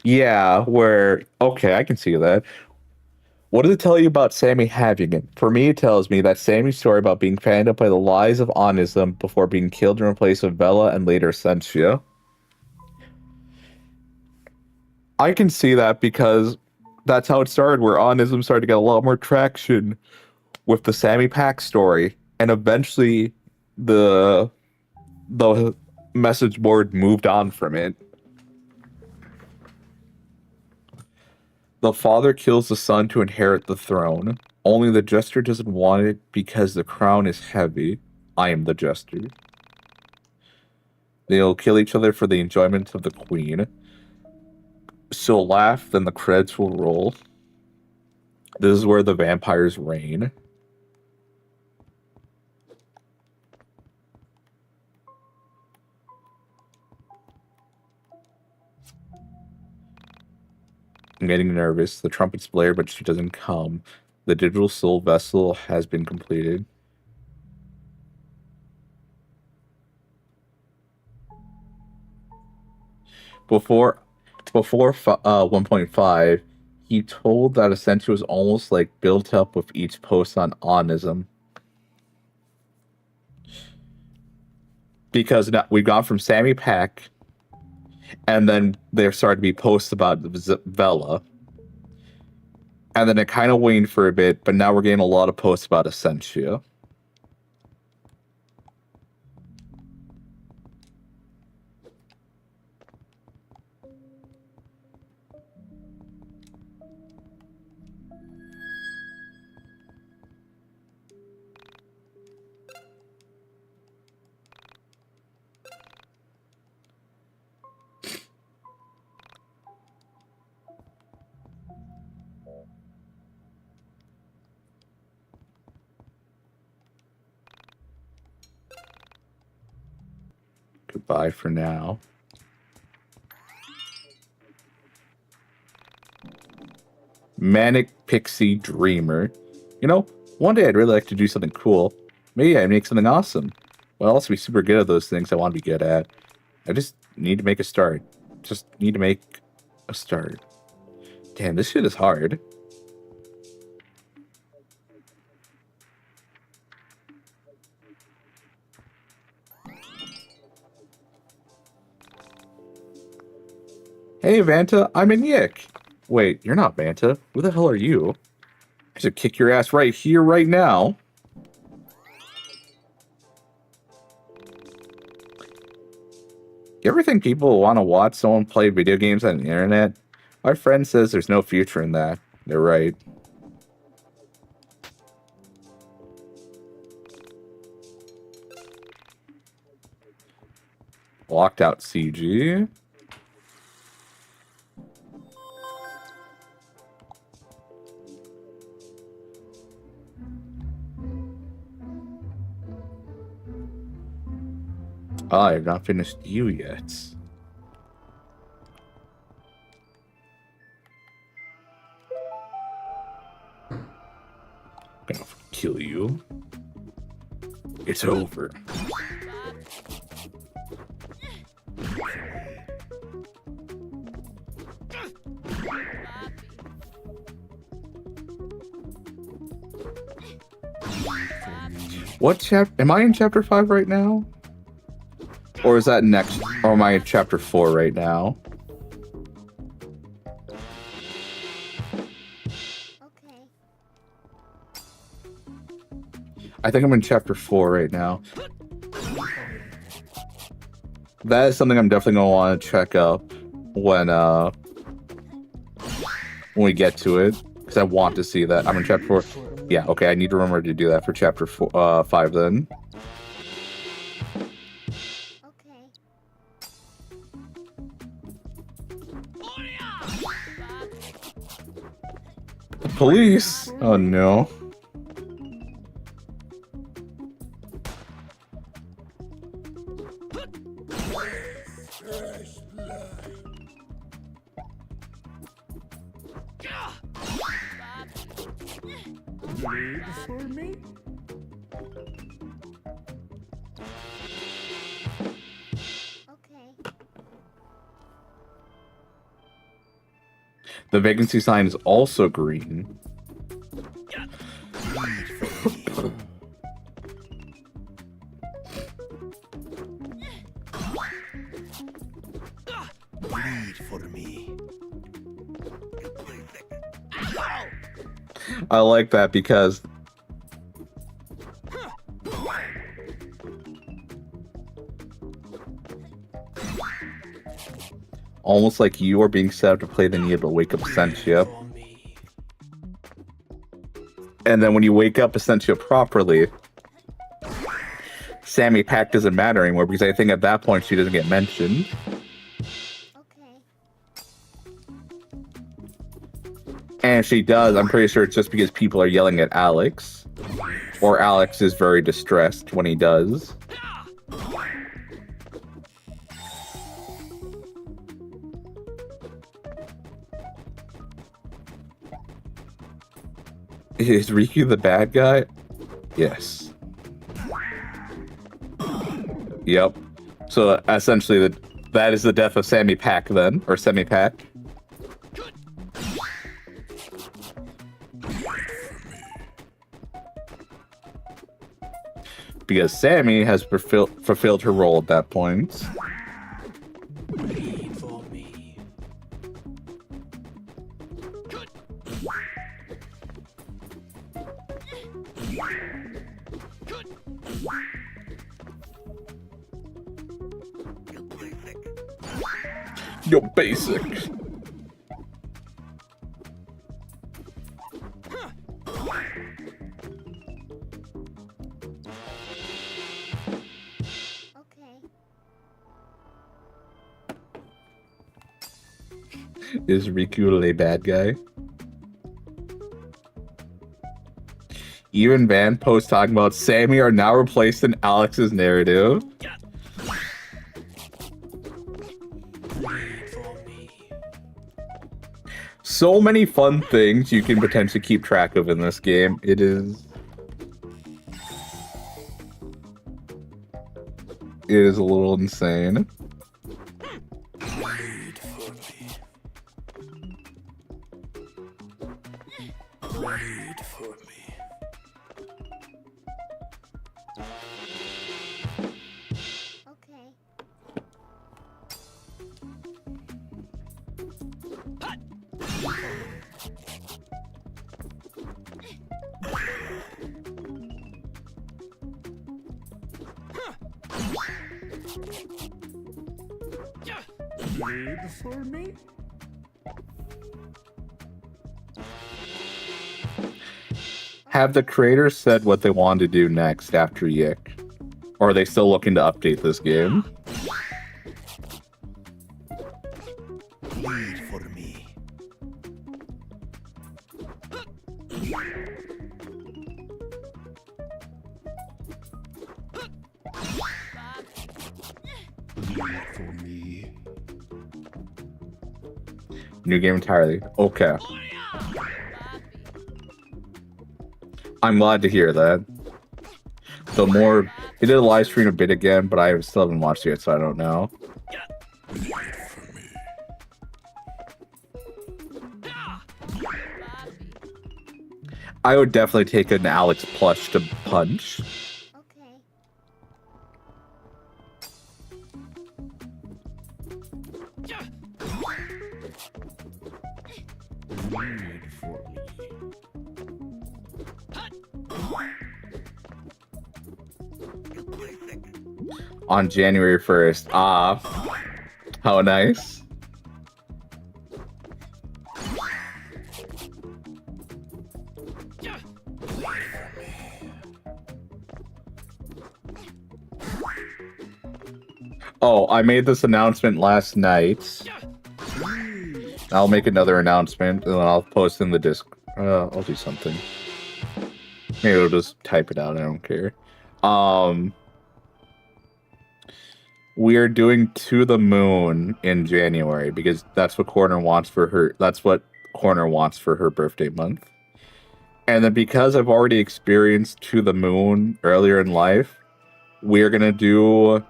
Yeah, where... Okay, I can see that. What does it tell you about Sammy having it? For me, it tells me that Sammy's story about being fanned up by the lies of Onism before being killed in place of Bella and later Essentia. I can see that because that's how it started, where Onism started to get a lot more traction with the Sammy Pack story, and eventually the message board moved on from it. The father kills the son to inherit the throne. Only the jester doesn't want it because the crown is heavy. I am the jester. They'll kill each other for the enjoyment of the queen. So laugh, then the credits will roll. This is where the vampires reign. I'm getting nervous. The trumpets blare, but she doesn't come. The digital soul vessel has been completed. Before 1.5, he told that Essentia was almost like built up with each post on Onism. Because now we've gone from Sammy Pack, and then there started to be posts about Vela. And then it kind of waned for a bit, but now we're getting a lot of posts about Essentia. Goodbye for now. Manic Pixie Dreamer. You know, one day I'd really like to do something cool. Maybe I'd make something awesome. But I'll also be super good at those things I want to be good at. I just need to make a start. Just need to make a start. Damn, this shit is hard. Hey, Vanta, I'm in YIIK. Wait, you're not Vanta. Who the hell are you? I should kick your ass right here, right now. You ever think people want to watch someone play video games on the internet? My friend says there's no future in that. They're right. Locked out CG. I have not finished you yet. Gonna kill you. It's over. What chapter? Am I in chapter 5 right now? Or is that next? Or am I in chapter 4 right now? Okay. I think I'm in chapter 4 right now. That is something I'm definitely gonna want to check up when we get to it, because I want to see that. I'm in chapter 4. Yeah, okay, I need to remember to do that for chapter 5 then. Okay. Police! Oh no. Bleed for me? Okay. The vacancy sign is also green. Bleed for me. I like that because almost like you are being set up to play the need to wake up Essentia. And then when you wake up Essentia properly, Sammy Pack doesn't matter anymore because I think at that point she doesn't get mentioned. Okay. And if she does, I'm pretty sure it's just because people are yelling at Alex. Or Alex is very distressed when he does. Is Rikku the bad guy? Yes. Yep. So essentially that is the death of Sammy Pack then, or Semi Pack. Because Sammy has fulfilled her role at that point. Bleed for me. You're basic. Okay. Is Rikku a bad guy? Even Van posts talking about Sammy are now replaced in Alex's narrative. So many fun things you can potentially keep track of in this game. It is a little insane. Bleed for me. Bleed for me. Okay. Bleed for me. Have the creators said what they want to do next after YIIK? Or are they still looking to update this game? Bleed for me. For me. New game entirely. Okay. I'm glad to hear that. The more... He did a live stream a bit again, but I still haven't watched it yet, so I don't know. I would definitely take an Alex plush to punch. Okay. Read for me. On January 1st. Ah. How nice. Oh, I made this announcement last night. I'll make another announcement, and then I'll post in the disc. I'll do something. Maybe I'll just type it out. I don't care. We're doing To the Moon in January because that's what Corner wants for her. That's what Corner wants for her birthday month. And then because I've already experienced To the Moon earlier in life, we're gonna do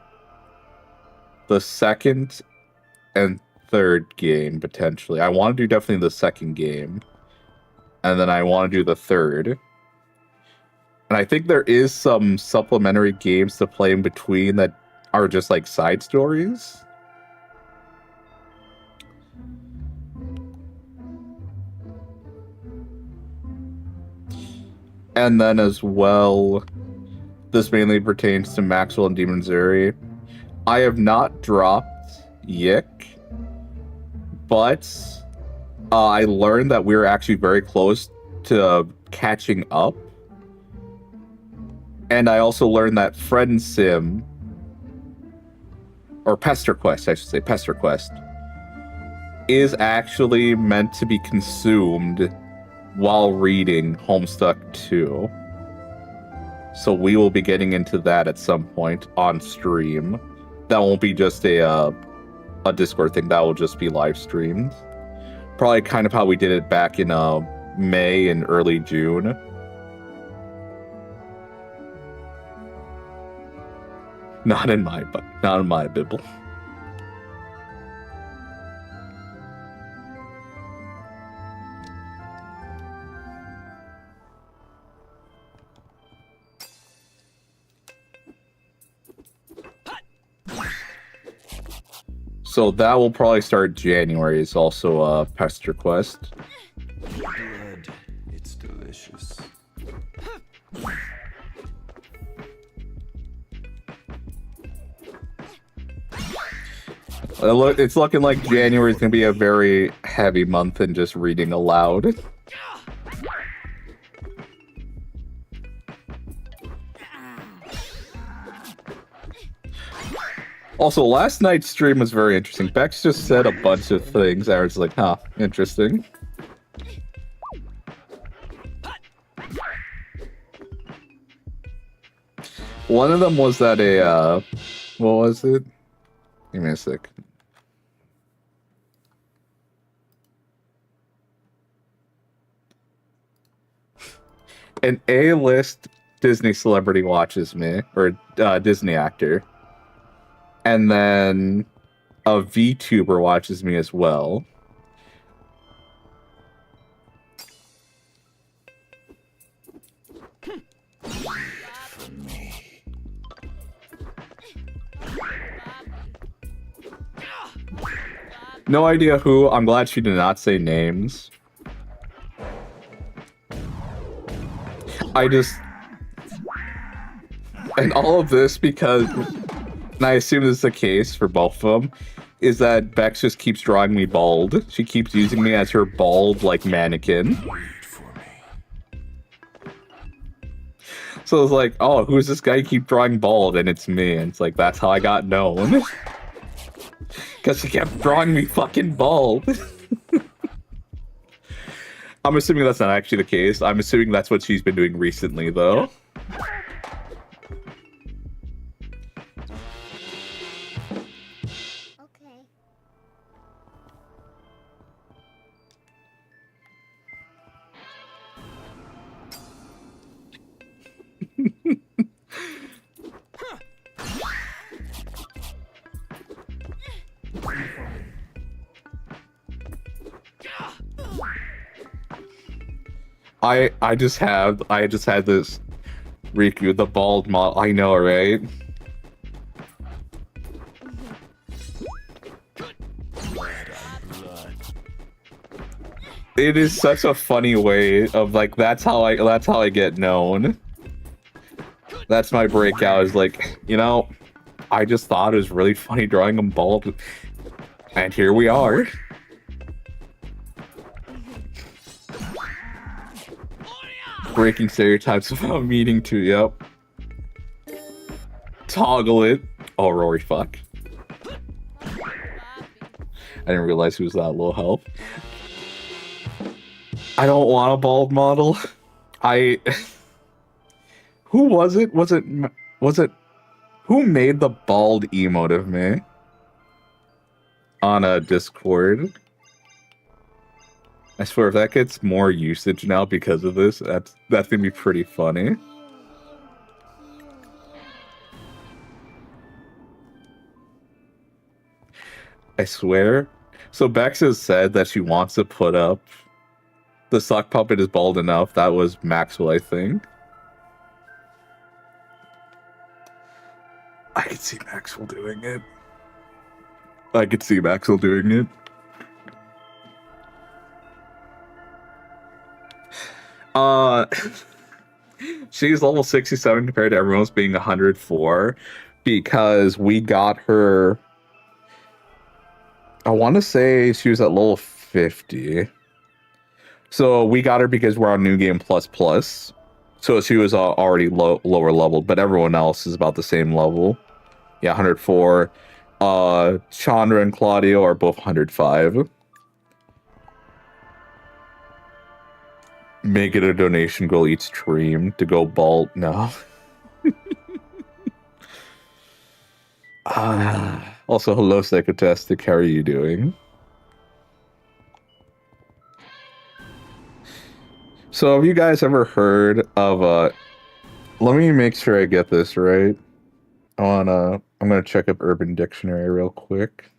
the second and third game potentially. I want to do definitely the second game, and then I want to do the third. And I think there is some supplementary games to play in between that are just like side stories. And then as well, this mainly pertains to Maxwell and Demon Zuri. I have not dropped YIIK, but I learned that we're actually very close to catching up. And I also learned that Friend Sim, or Pester Quest, I should say, Pester Quest, is actually meant to be consumed while reading Homestuck 2. So we will be getting into that at some point on stream. That won't be just a Discord thing. That will just be live streamed. Probably kind of how we did it back in May and early June. Not in my Bible. So that will probably start January. It's also a Pester Quest. Blood. It's delicious. It's looking like January is going to be a very heavy month in just reading aloud. Also, last night's stream was very interesting. Bex just said a bunch of things. I was like, huh, interesting. One of them was that what was it? Give me a sec. An A-list Disney celebrity watches me, or Disney actor. And then a VTuber watches me as well. No idea who. I'm glad she did not say names. And all of this because, and I assume this is the case for both of them, is that Bex just keeps drawing me bald. She keeps using me as her bald, like, mannequin. So it's like, oh, who's this guy you keep drawing bald? And it's me. And it's like, that's how I got known. Because she kept drawing me fucking bald. I'm assuming that's not actually the case. I'm assuming that's what she's been doing recently, though. I just had this Rikku, the bald model. I know, right? It is such a funny way of like that's how I get known. That's my breakout, is like, you know, I just thought it was really funny drawing him bald, and here we are. Breaking stereotypes without meaning to, yep. Toggle it. Oh, Rory, fuck. I didn't realize he was that low health. I don't want a bald model. Who was it? Was it who made the bald emote of me? On a Discord. I swear, if that gets more usage now because of this, that's gonna be pretty funny. I swear. So Bex has said that she wants to put up the sock puppet is bald enough. That was Maxwell, I think. I could see Maxwell doing it. She's level 67 compared to everyone else being 104 because we got her. I want to say she was at level 50. So we got her because we're on New Game Plus Plus. So she was already lower leveled, but everyone else is about the same level. Yeah, 104. Chandra and Claudio are both 105. Make it a donation goal each stream to go bald. No. Also, hello, Psychotastic. How are you doing? So, have you guys ever heard of let me make sure I get this right. I'm gonna check up Urban Dictionary real quick.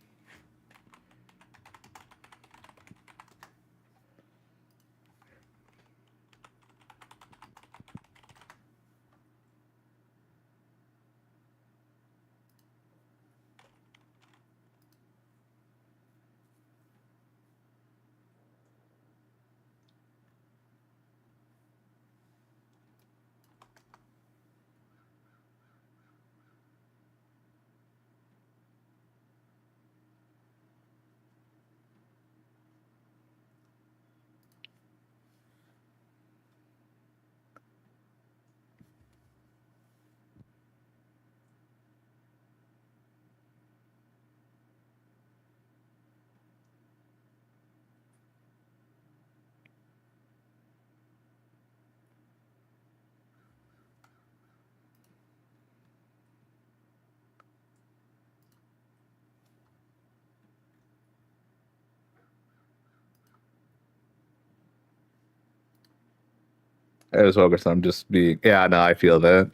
As August, I'm just being, yeah, no, I feel that.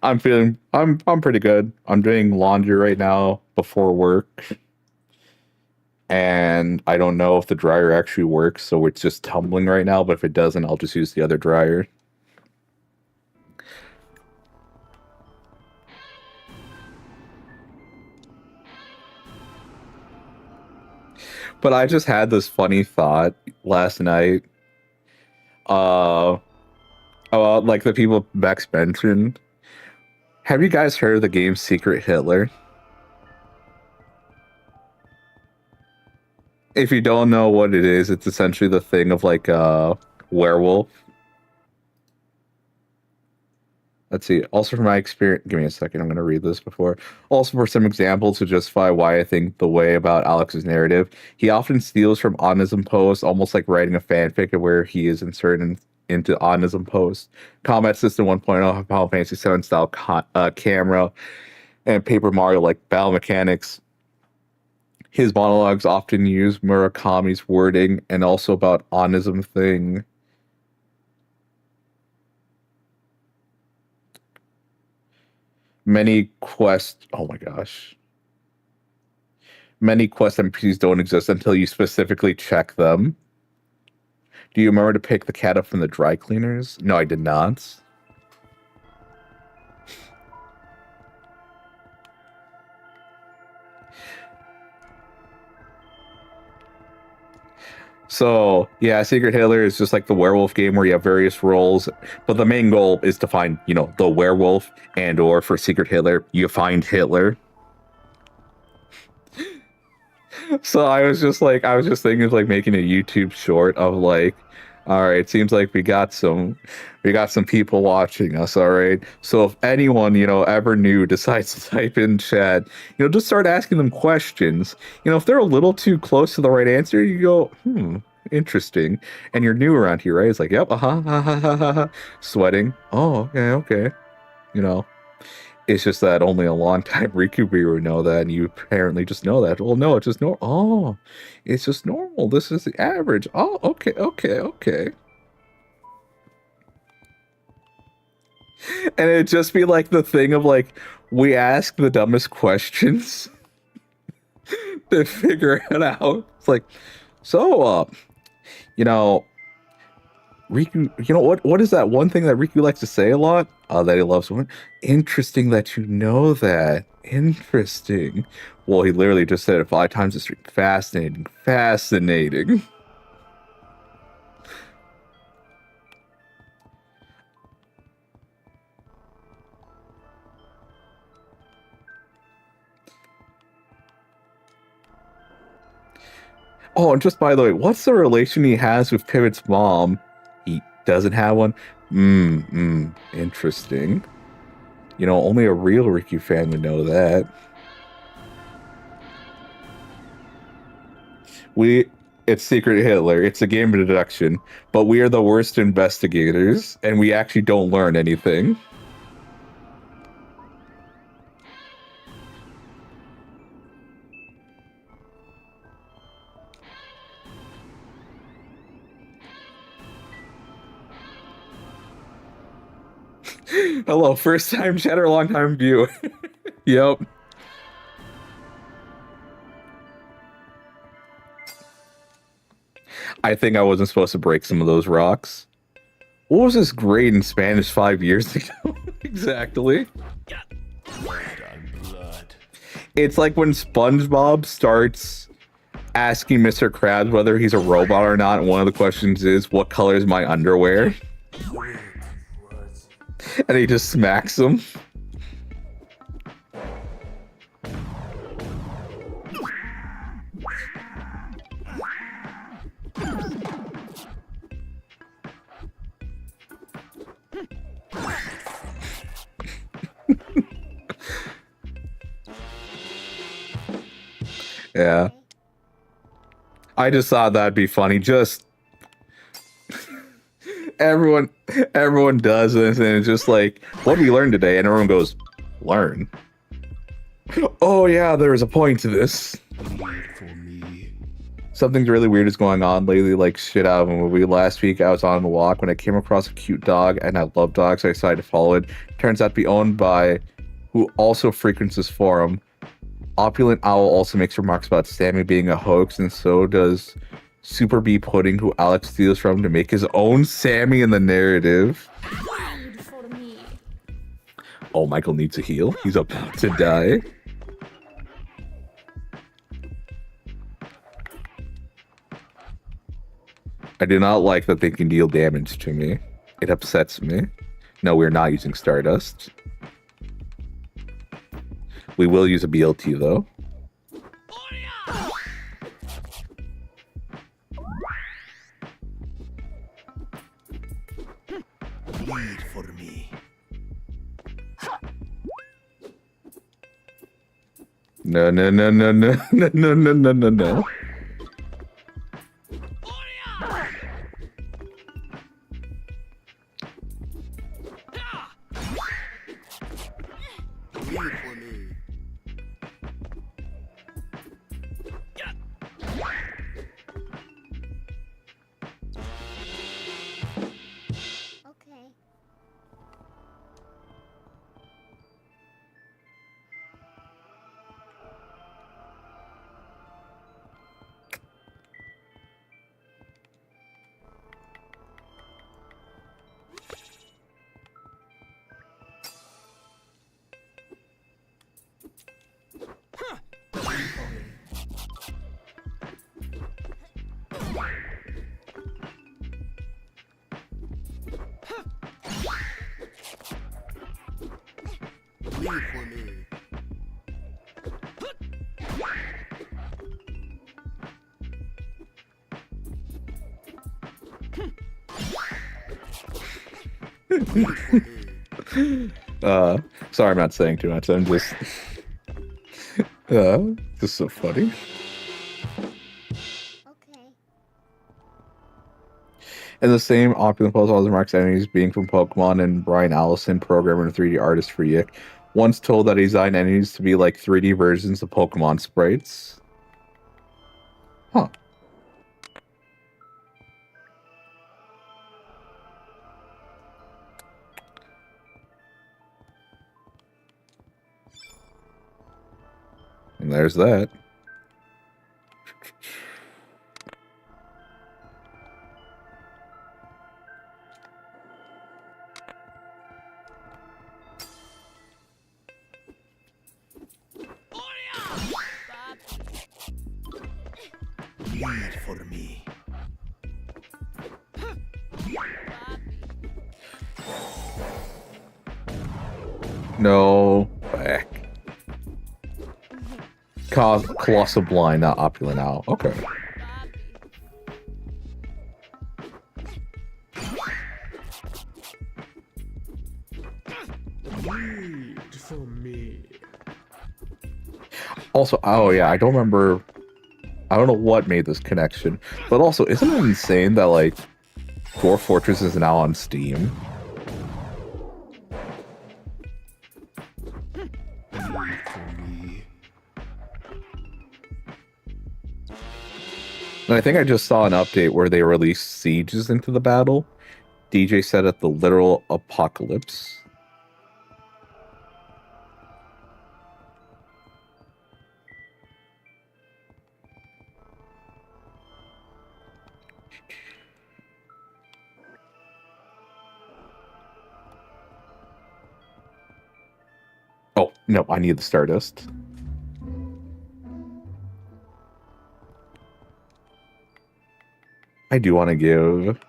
I'm pretty good. I'm doing laundry right now before work. And I don't know if the dryer actually works, so it's just tumbling right now, but if it doesn't, I'll just use the other dryer. But I just had this funny thought last night. About like the people Bex mentioned. Have you guys heard of the game Secret Hitler? If you don't know what it is, it's essentially the thing of like a werewolf. Let's see. Also, from my experience, give me a second. I'm going to read this before. Also, for some examples to justify why I think the way about Alex's narrative, he often steals from Onism posts, almost like writing a fanfic of where he is inserted into Onism posts. Combat System 1.0, Final Fantasy 7 style camera, and Paper Mario like battle mechanics. His monologues often use Murakami's wording and also about Onism thing. Many quest NPCs don't exist until you specifically check them. Do you remember to pick the cat up from the dry cleaners? No, I did not. So, yeah, Secret Hitler is just like the werewolf game where you have various roles, but the main goal is to find, you know, the werewolf, and or for Secret Hitler, you find Hitler. So I was just thinking of like making a YouTube short of like, all right, seems like we got some people watching us, all right? So if anyone, you know, ever new decides to type in chat, you know, just start asking them questions. You know, if they're a little too close to the right answer, you go, interesting. And you're new around here, right? It's like, yep, sweating. Oh, okay. You know, it's just that only a long-time Rikku viewer would know that, and you apparently just know that. Well, no, it's just normal. Oh, it's just normal. This is the average. Oh, okay. And it'd just be like the thing of like, we ask the dumbest questions to figure it out. It's like, so, you know, Rikku, you know, what is that one thing that Rikku likes to say a lot? That he loves women. Interesting that you know that. Interesting. Well, he literally just said it 5 times this week. Fascinating. Oh, and just by the way, what's the relation he has with Pivot's mom? He doesn't have one? Interesting. You know, only a real Rikku fan would know that. It's Secret Hitler. It's a game of deduction, but we are the worst investigators, and we actually don't learn anything. Hello, first time chatter, long time view. Yep. I think I wasn't supposed to break some of those rocks. What was this grade in Spanish 5 years ago? Exactly. It's like when SpongeBob starts asking Mr. Krabs whether he's a robot or not, and one of the questions is, what color is my underwear? And he just smacks him. Yeah. I just thought that'd be funny. Just everyone does this, and it's just like, what did we learn today? And everyone goes, learn. Oh yeah, there is a point to this. Something really weird is going on lately, like shit out of a movie. Last week I was on a walk when I came across a cute dog, and I love dogs, so I decided to follow it. Turns out to be owned by who also frequents this forum. Opulent Owl also makes remarks about Sammy being a hoax, and so does Super B Pudding, who Alex steals from to make his own Sammy in the narrative. Oh, Michael needs a heal. He's about to die. I do not like that they can deal damage to me. It upsets me. No, we're not using Stardust. We will use a BLT, though. Wait for me. No. Sorry, I'm not saying too much. I'm just, just so funny. Okay. And the same opulent pose also marks enemies being from Pokemon, and Brian Allison, programmer and 3D artist for YIIK, once told that he designed enemies to be like 3D versions of Pokemon sprites. Huh. And there's that. Lead for me. No. Back. Colossal Blind, not Opulent Owl. Okay. Lead for me. Also, oh yeah, I don't remember. I don't know what made this connection, but also, isn't it insane that like Dwarf Fortress is now on Steam? Lead for me. And I think I just saw an update where they released sieges into the battle. DJ said at the literal apocalypse. Oh, no, I need the Stardust. I do want to give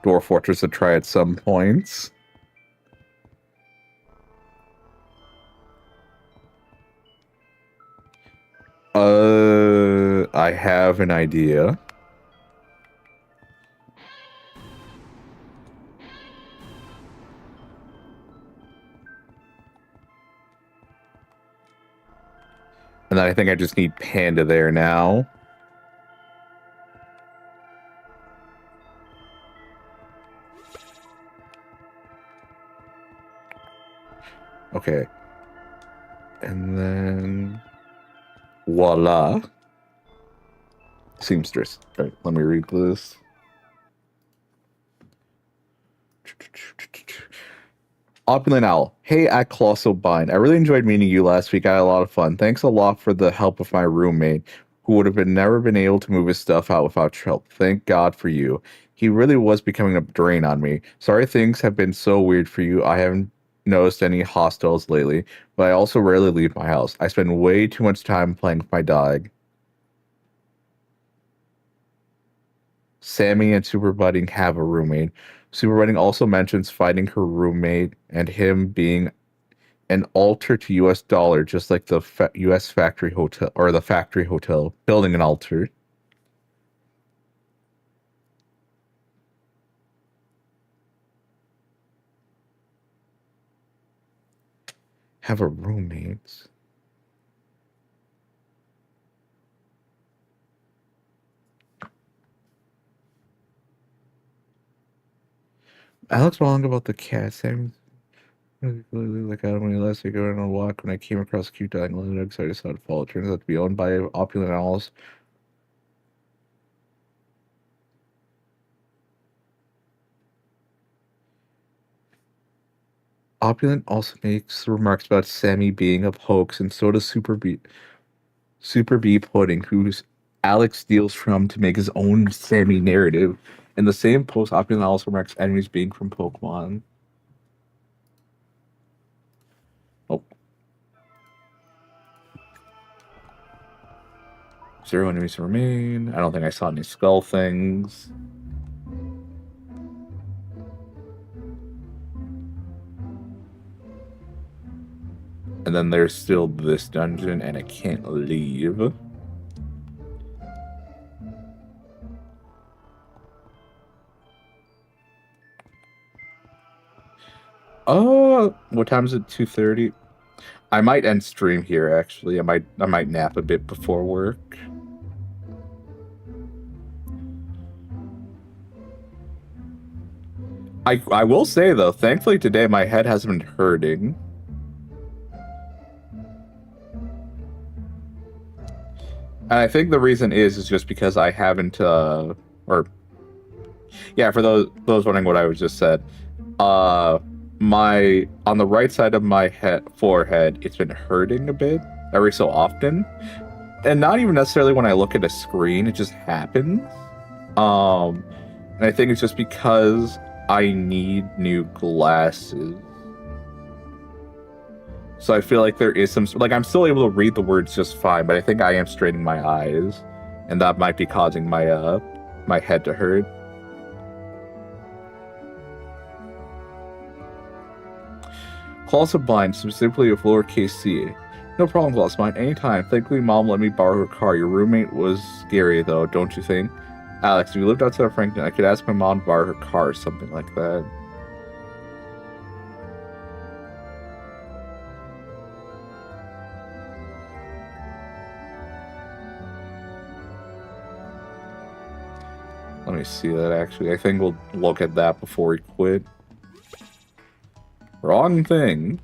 Dwarf Fortress a try at some points. I have an idea. And then I think I just need Panda there now. Okay. And then voila. Seamstress. All right, let me read this. Opulent Owl. Hey, at Colossal Bind. I really enjoyed meeting you last week. I had a lot of fun. Thanks a lot for the help of my roommate, who would have never been able to move his stuff out without your help. Thank God for you. He really was becoming a drain on me. Sorry things have been so weird for you. I haven't noticed any hostels lately, but I also rarely leave my house. I spend way too much time playing with my dog. Sammy and Super Budding have a roommate. Super Budding also mentions finding her roommate and him being an altar to US dollar, just like the US factory hotel, or the factory hotel, building an altar. Have a roommate. Alex wrong about the cat. Sammy like I when last week going on a walk when I came across a cute dog and so I decided to follow. It turns out to be owned by Opulent Owls. Opulent also makes remarks about Sammy being a hoax, and so does Super B Pudding, who's Alex steals from to make his own Sammy narrative. In the same post, Opulent also remarks enemies being from Pokemon. Oh. 0 enemies remain. I don't think I saw any skull things. And then there's still this dungeon, and I can't leave. What time is it? 2:30? I might end stream here, actually. I might nap a bit before work. I will say, though, thankfully today my head hasn't been hurting. And I think the reason is just because I haven't, yeah, for those wondering what I was just said, on the right side of my forehead, it's been hurting a bit every so often. And not even necessarily when I look at a screen, it just happens. And I think it's just because I need new glasses. So I feel like there is some, like, I'm still able to read the words just fine, but I think I am straining my eyes, and that might be causing my my head to hurt. Claw Sublime, specifically with lowercase c. No problem, Claw Sublime. Anytime. Thankfully, Mom let me borrow her car. Your roommate was scary, though, don't you think? Alex, if you lived outside of Franklin, I could ask my mom to borrow her car or something like that. Let me see that, actually. I think we'll look at that before we quit. Wrong thing.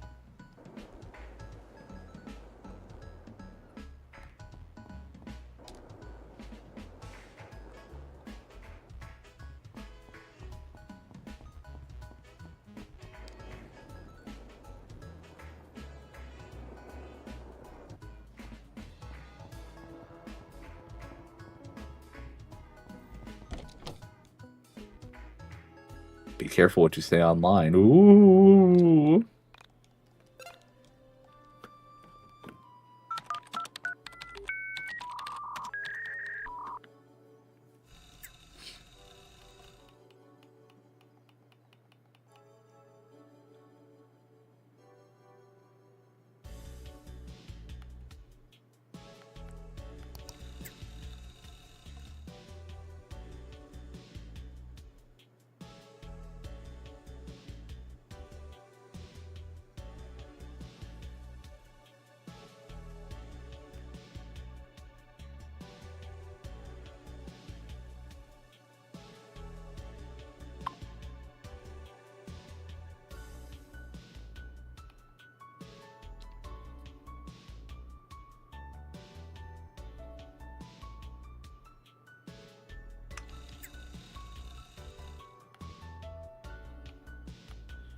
Be careful what you say online. Ooh.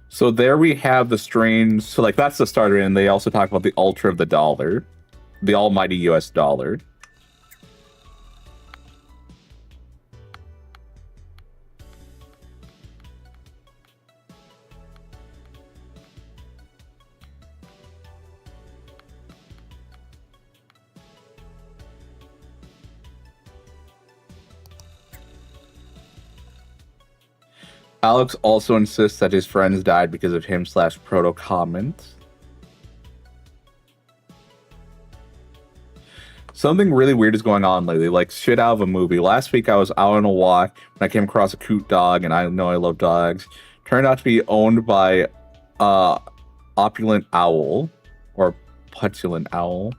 So there we have the strange, so like that's the starter, and they also talk about the ultra of the dollar, the almighty US dollar. Alex also insists that his friends died because of him / proto comments. Something really weird is going on lately, like shit out of a movie. Last week I was out on a walk and I came across a cute dog, and I know I love dogs. Turned out to be owned by opulent owl, or petulant owl.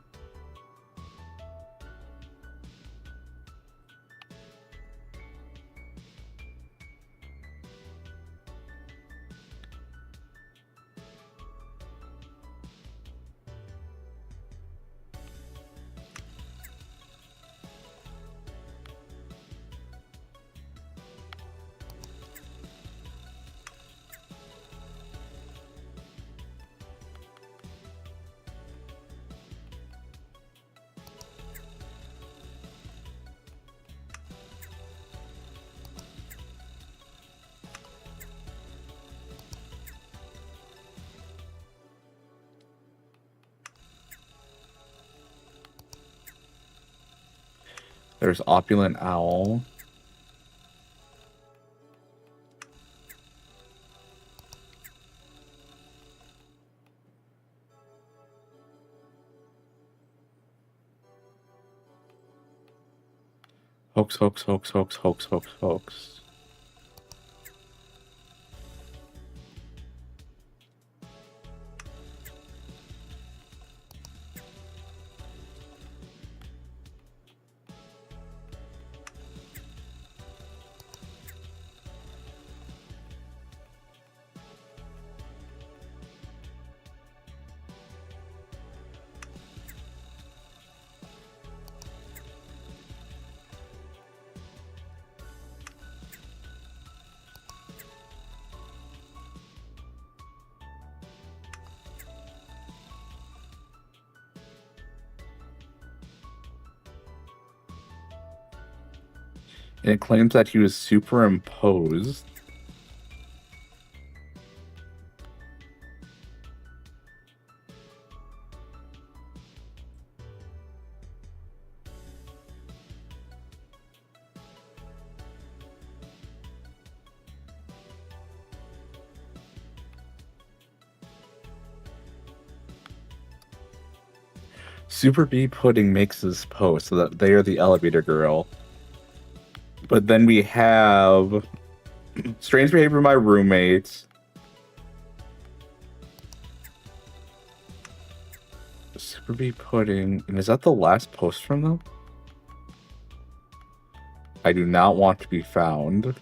There's opulent owl. Hoax, hoax, hoax, hoax, hoax, hoax, hoax. And it claims that he was superimposed. Super B Pudding makes this post so that they are the elevator girl. But then we have strange behavior of my roommates. Super B Pudding. And is that the last post from them? I do not want to be found.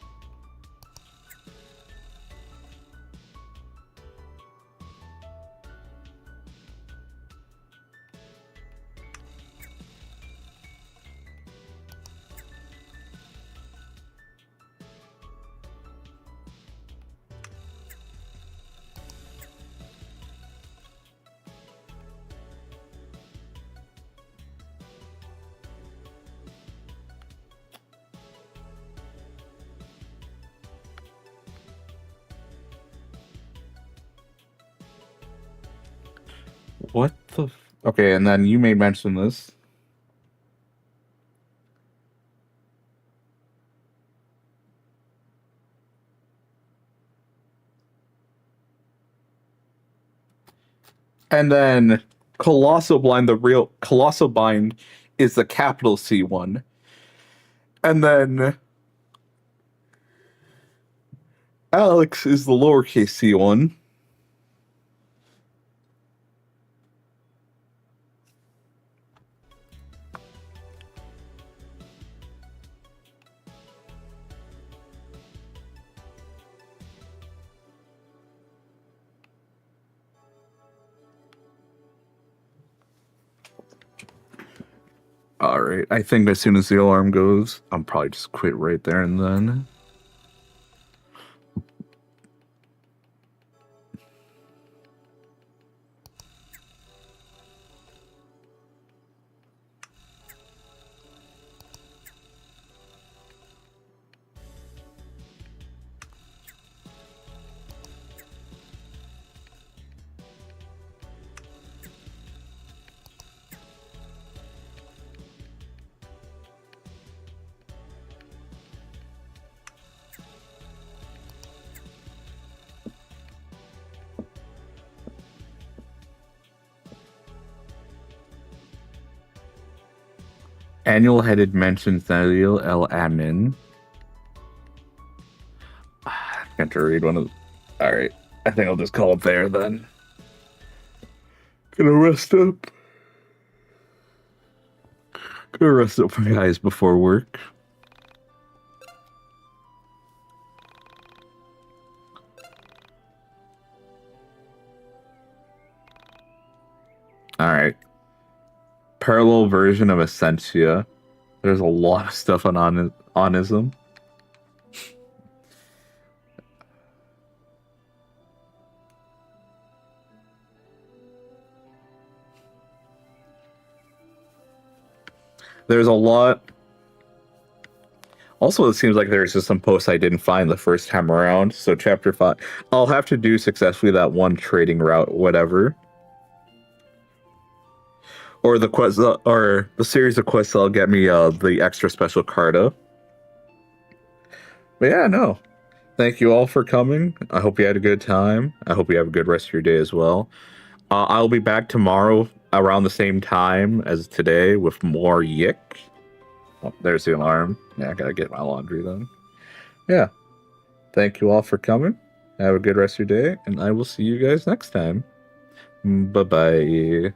What the... Okay, and then you may mention this. And then Colossal Blind, the real Colossal Blind is the capital C one. And then Alex is the lowercase c one. All right, I think as soon as the alarm goes, I'm probably just quit right there and then. Annual headed mentions Nathaniel L. Admin. I got to read one of. Alright, I think I'll just call it there then. Gonna rest up. Gonna rest up for guys before work. Alright. Parallel version of Essentia. There's a lot of stuff on onism. There's a lot. Also, it seems like there's just some posts I didn't find the first time around. So chapter 5, I'll have to do successfully that one trading route, whatever. Or the quest, or the series of quests that'll get me the extra special Carta. But yeah, no. Thank you all for coming. I hope you had a good time. I hope you have a good rest of your day as well. I'll be back tomorrow around the same time as today with more YIIK. Oh, there's the alarm. Yeah, I gotta get my laundry done. Yeah. Thank you all for coming. Have a good rest of your day, and I will see you guys next time. Bye-bye.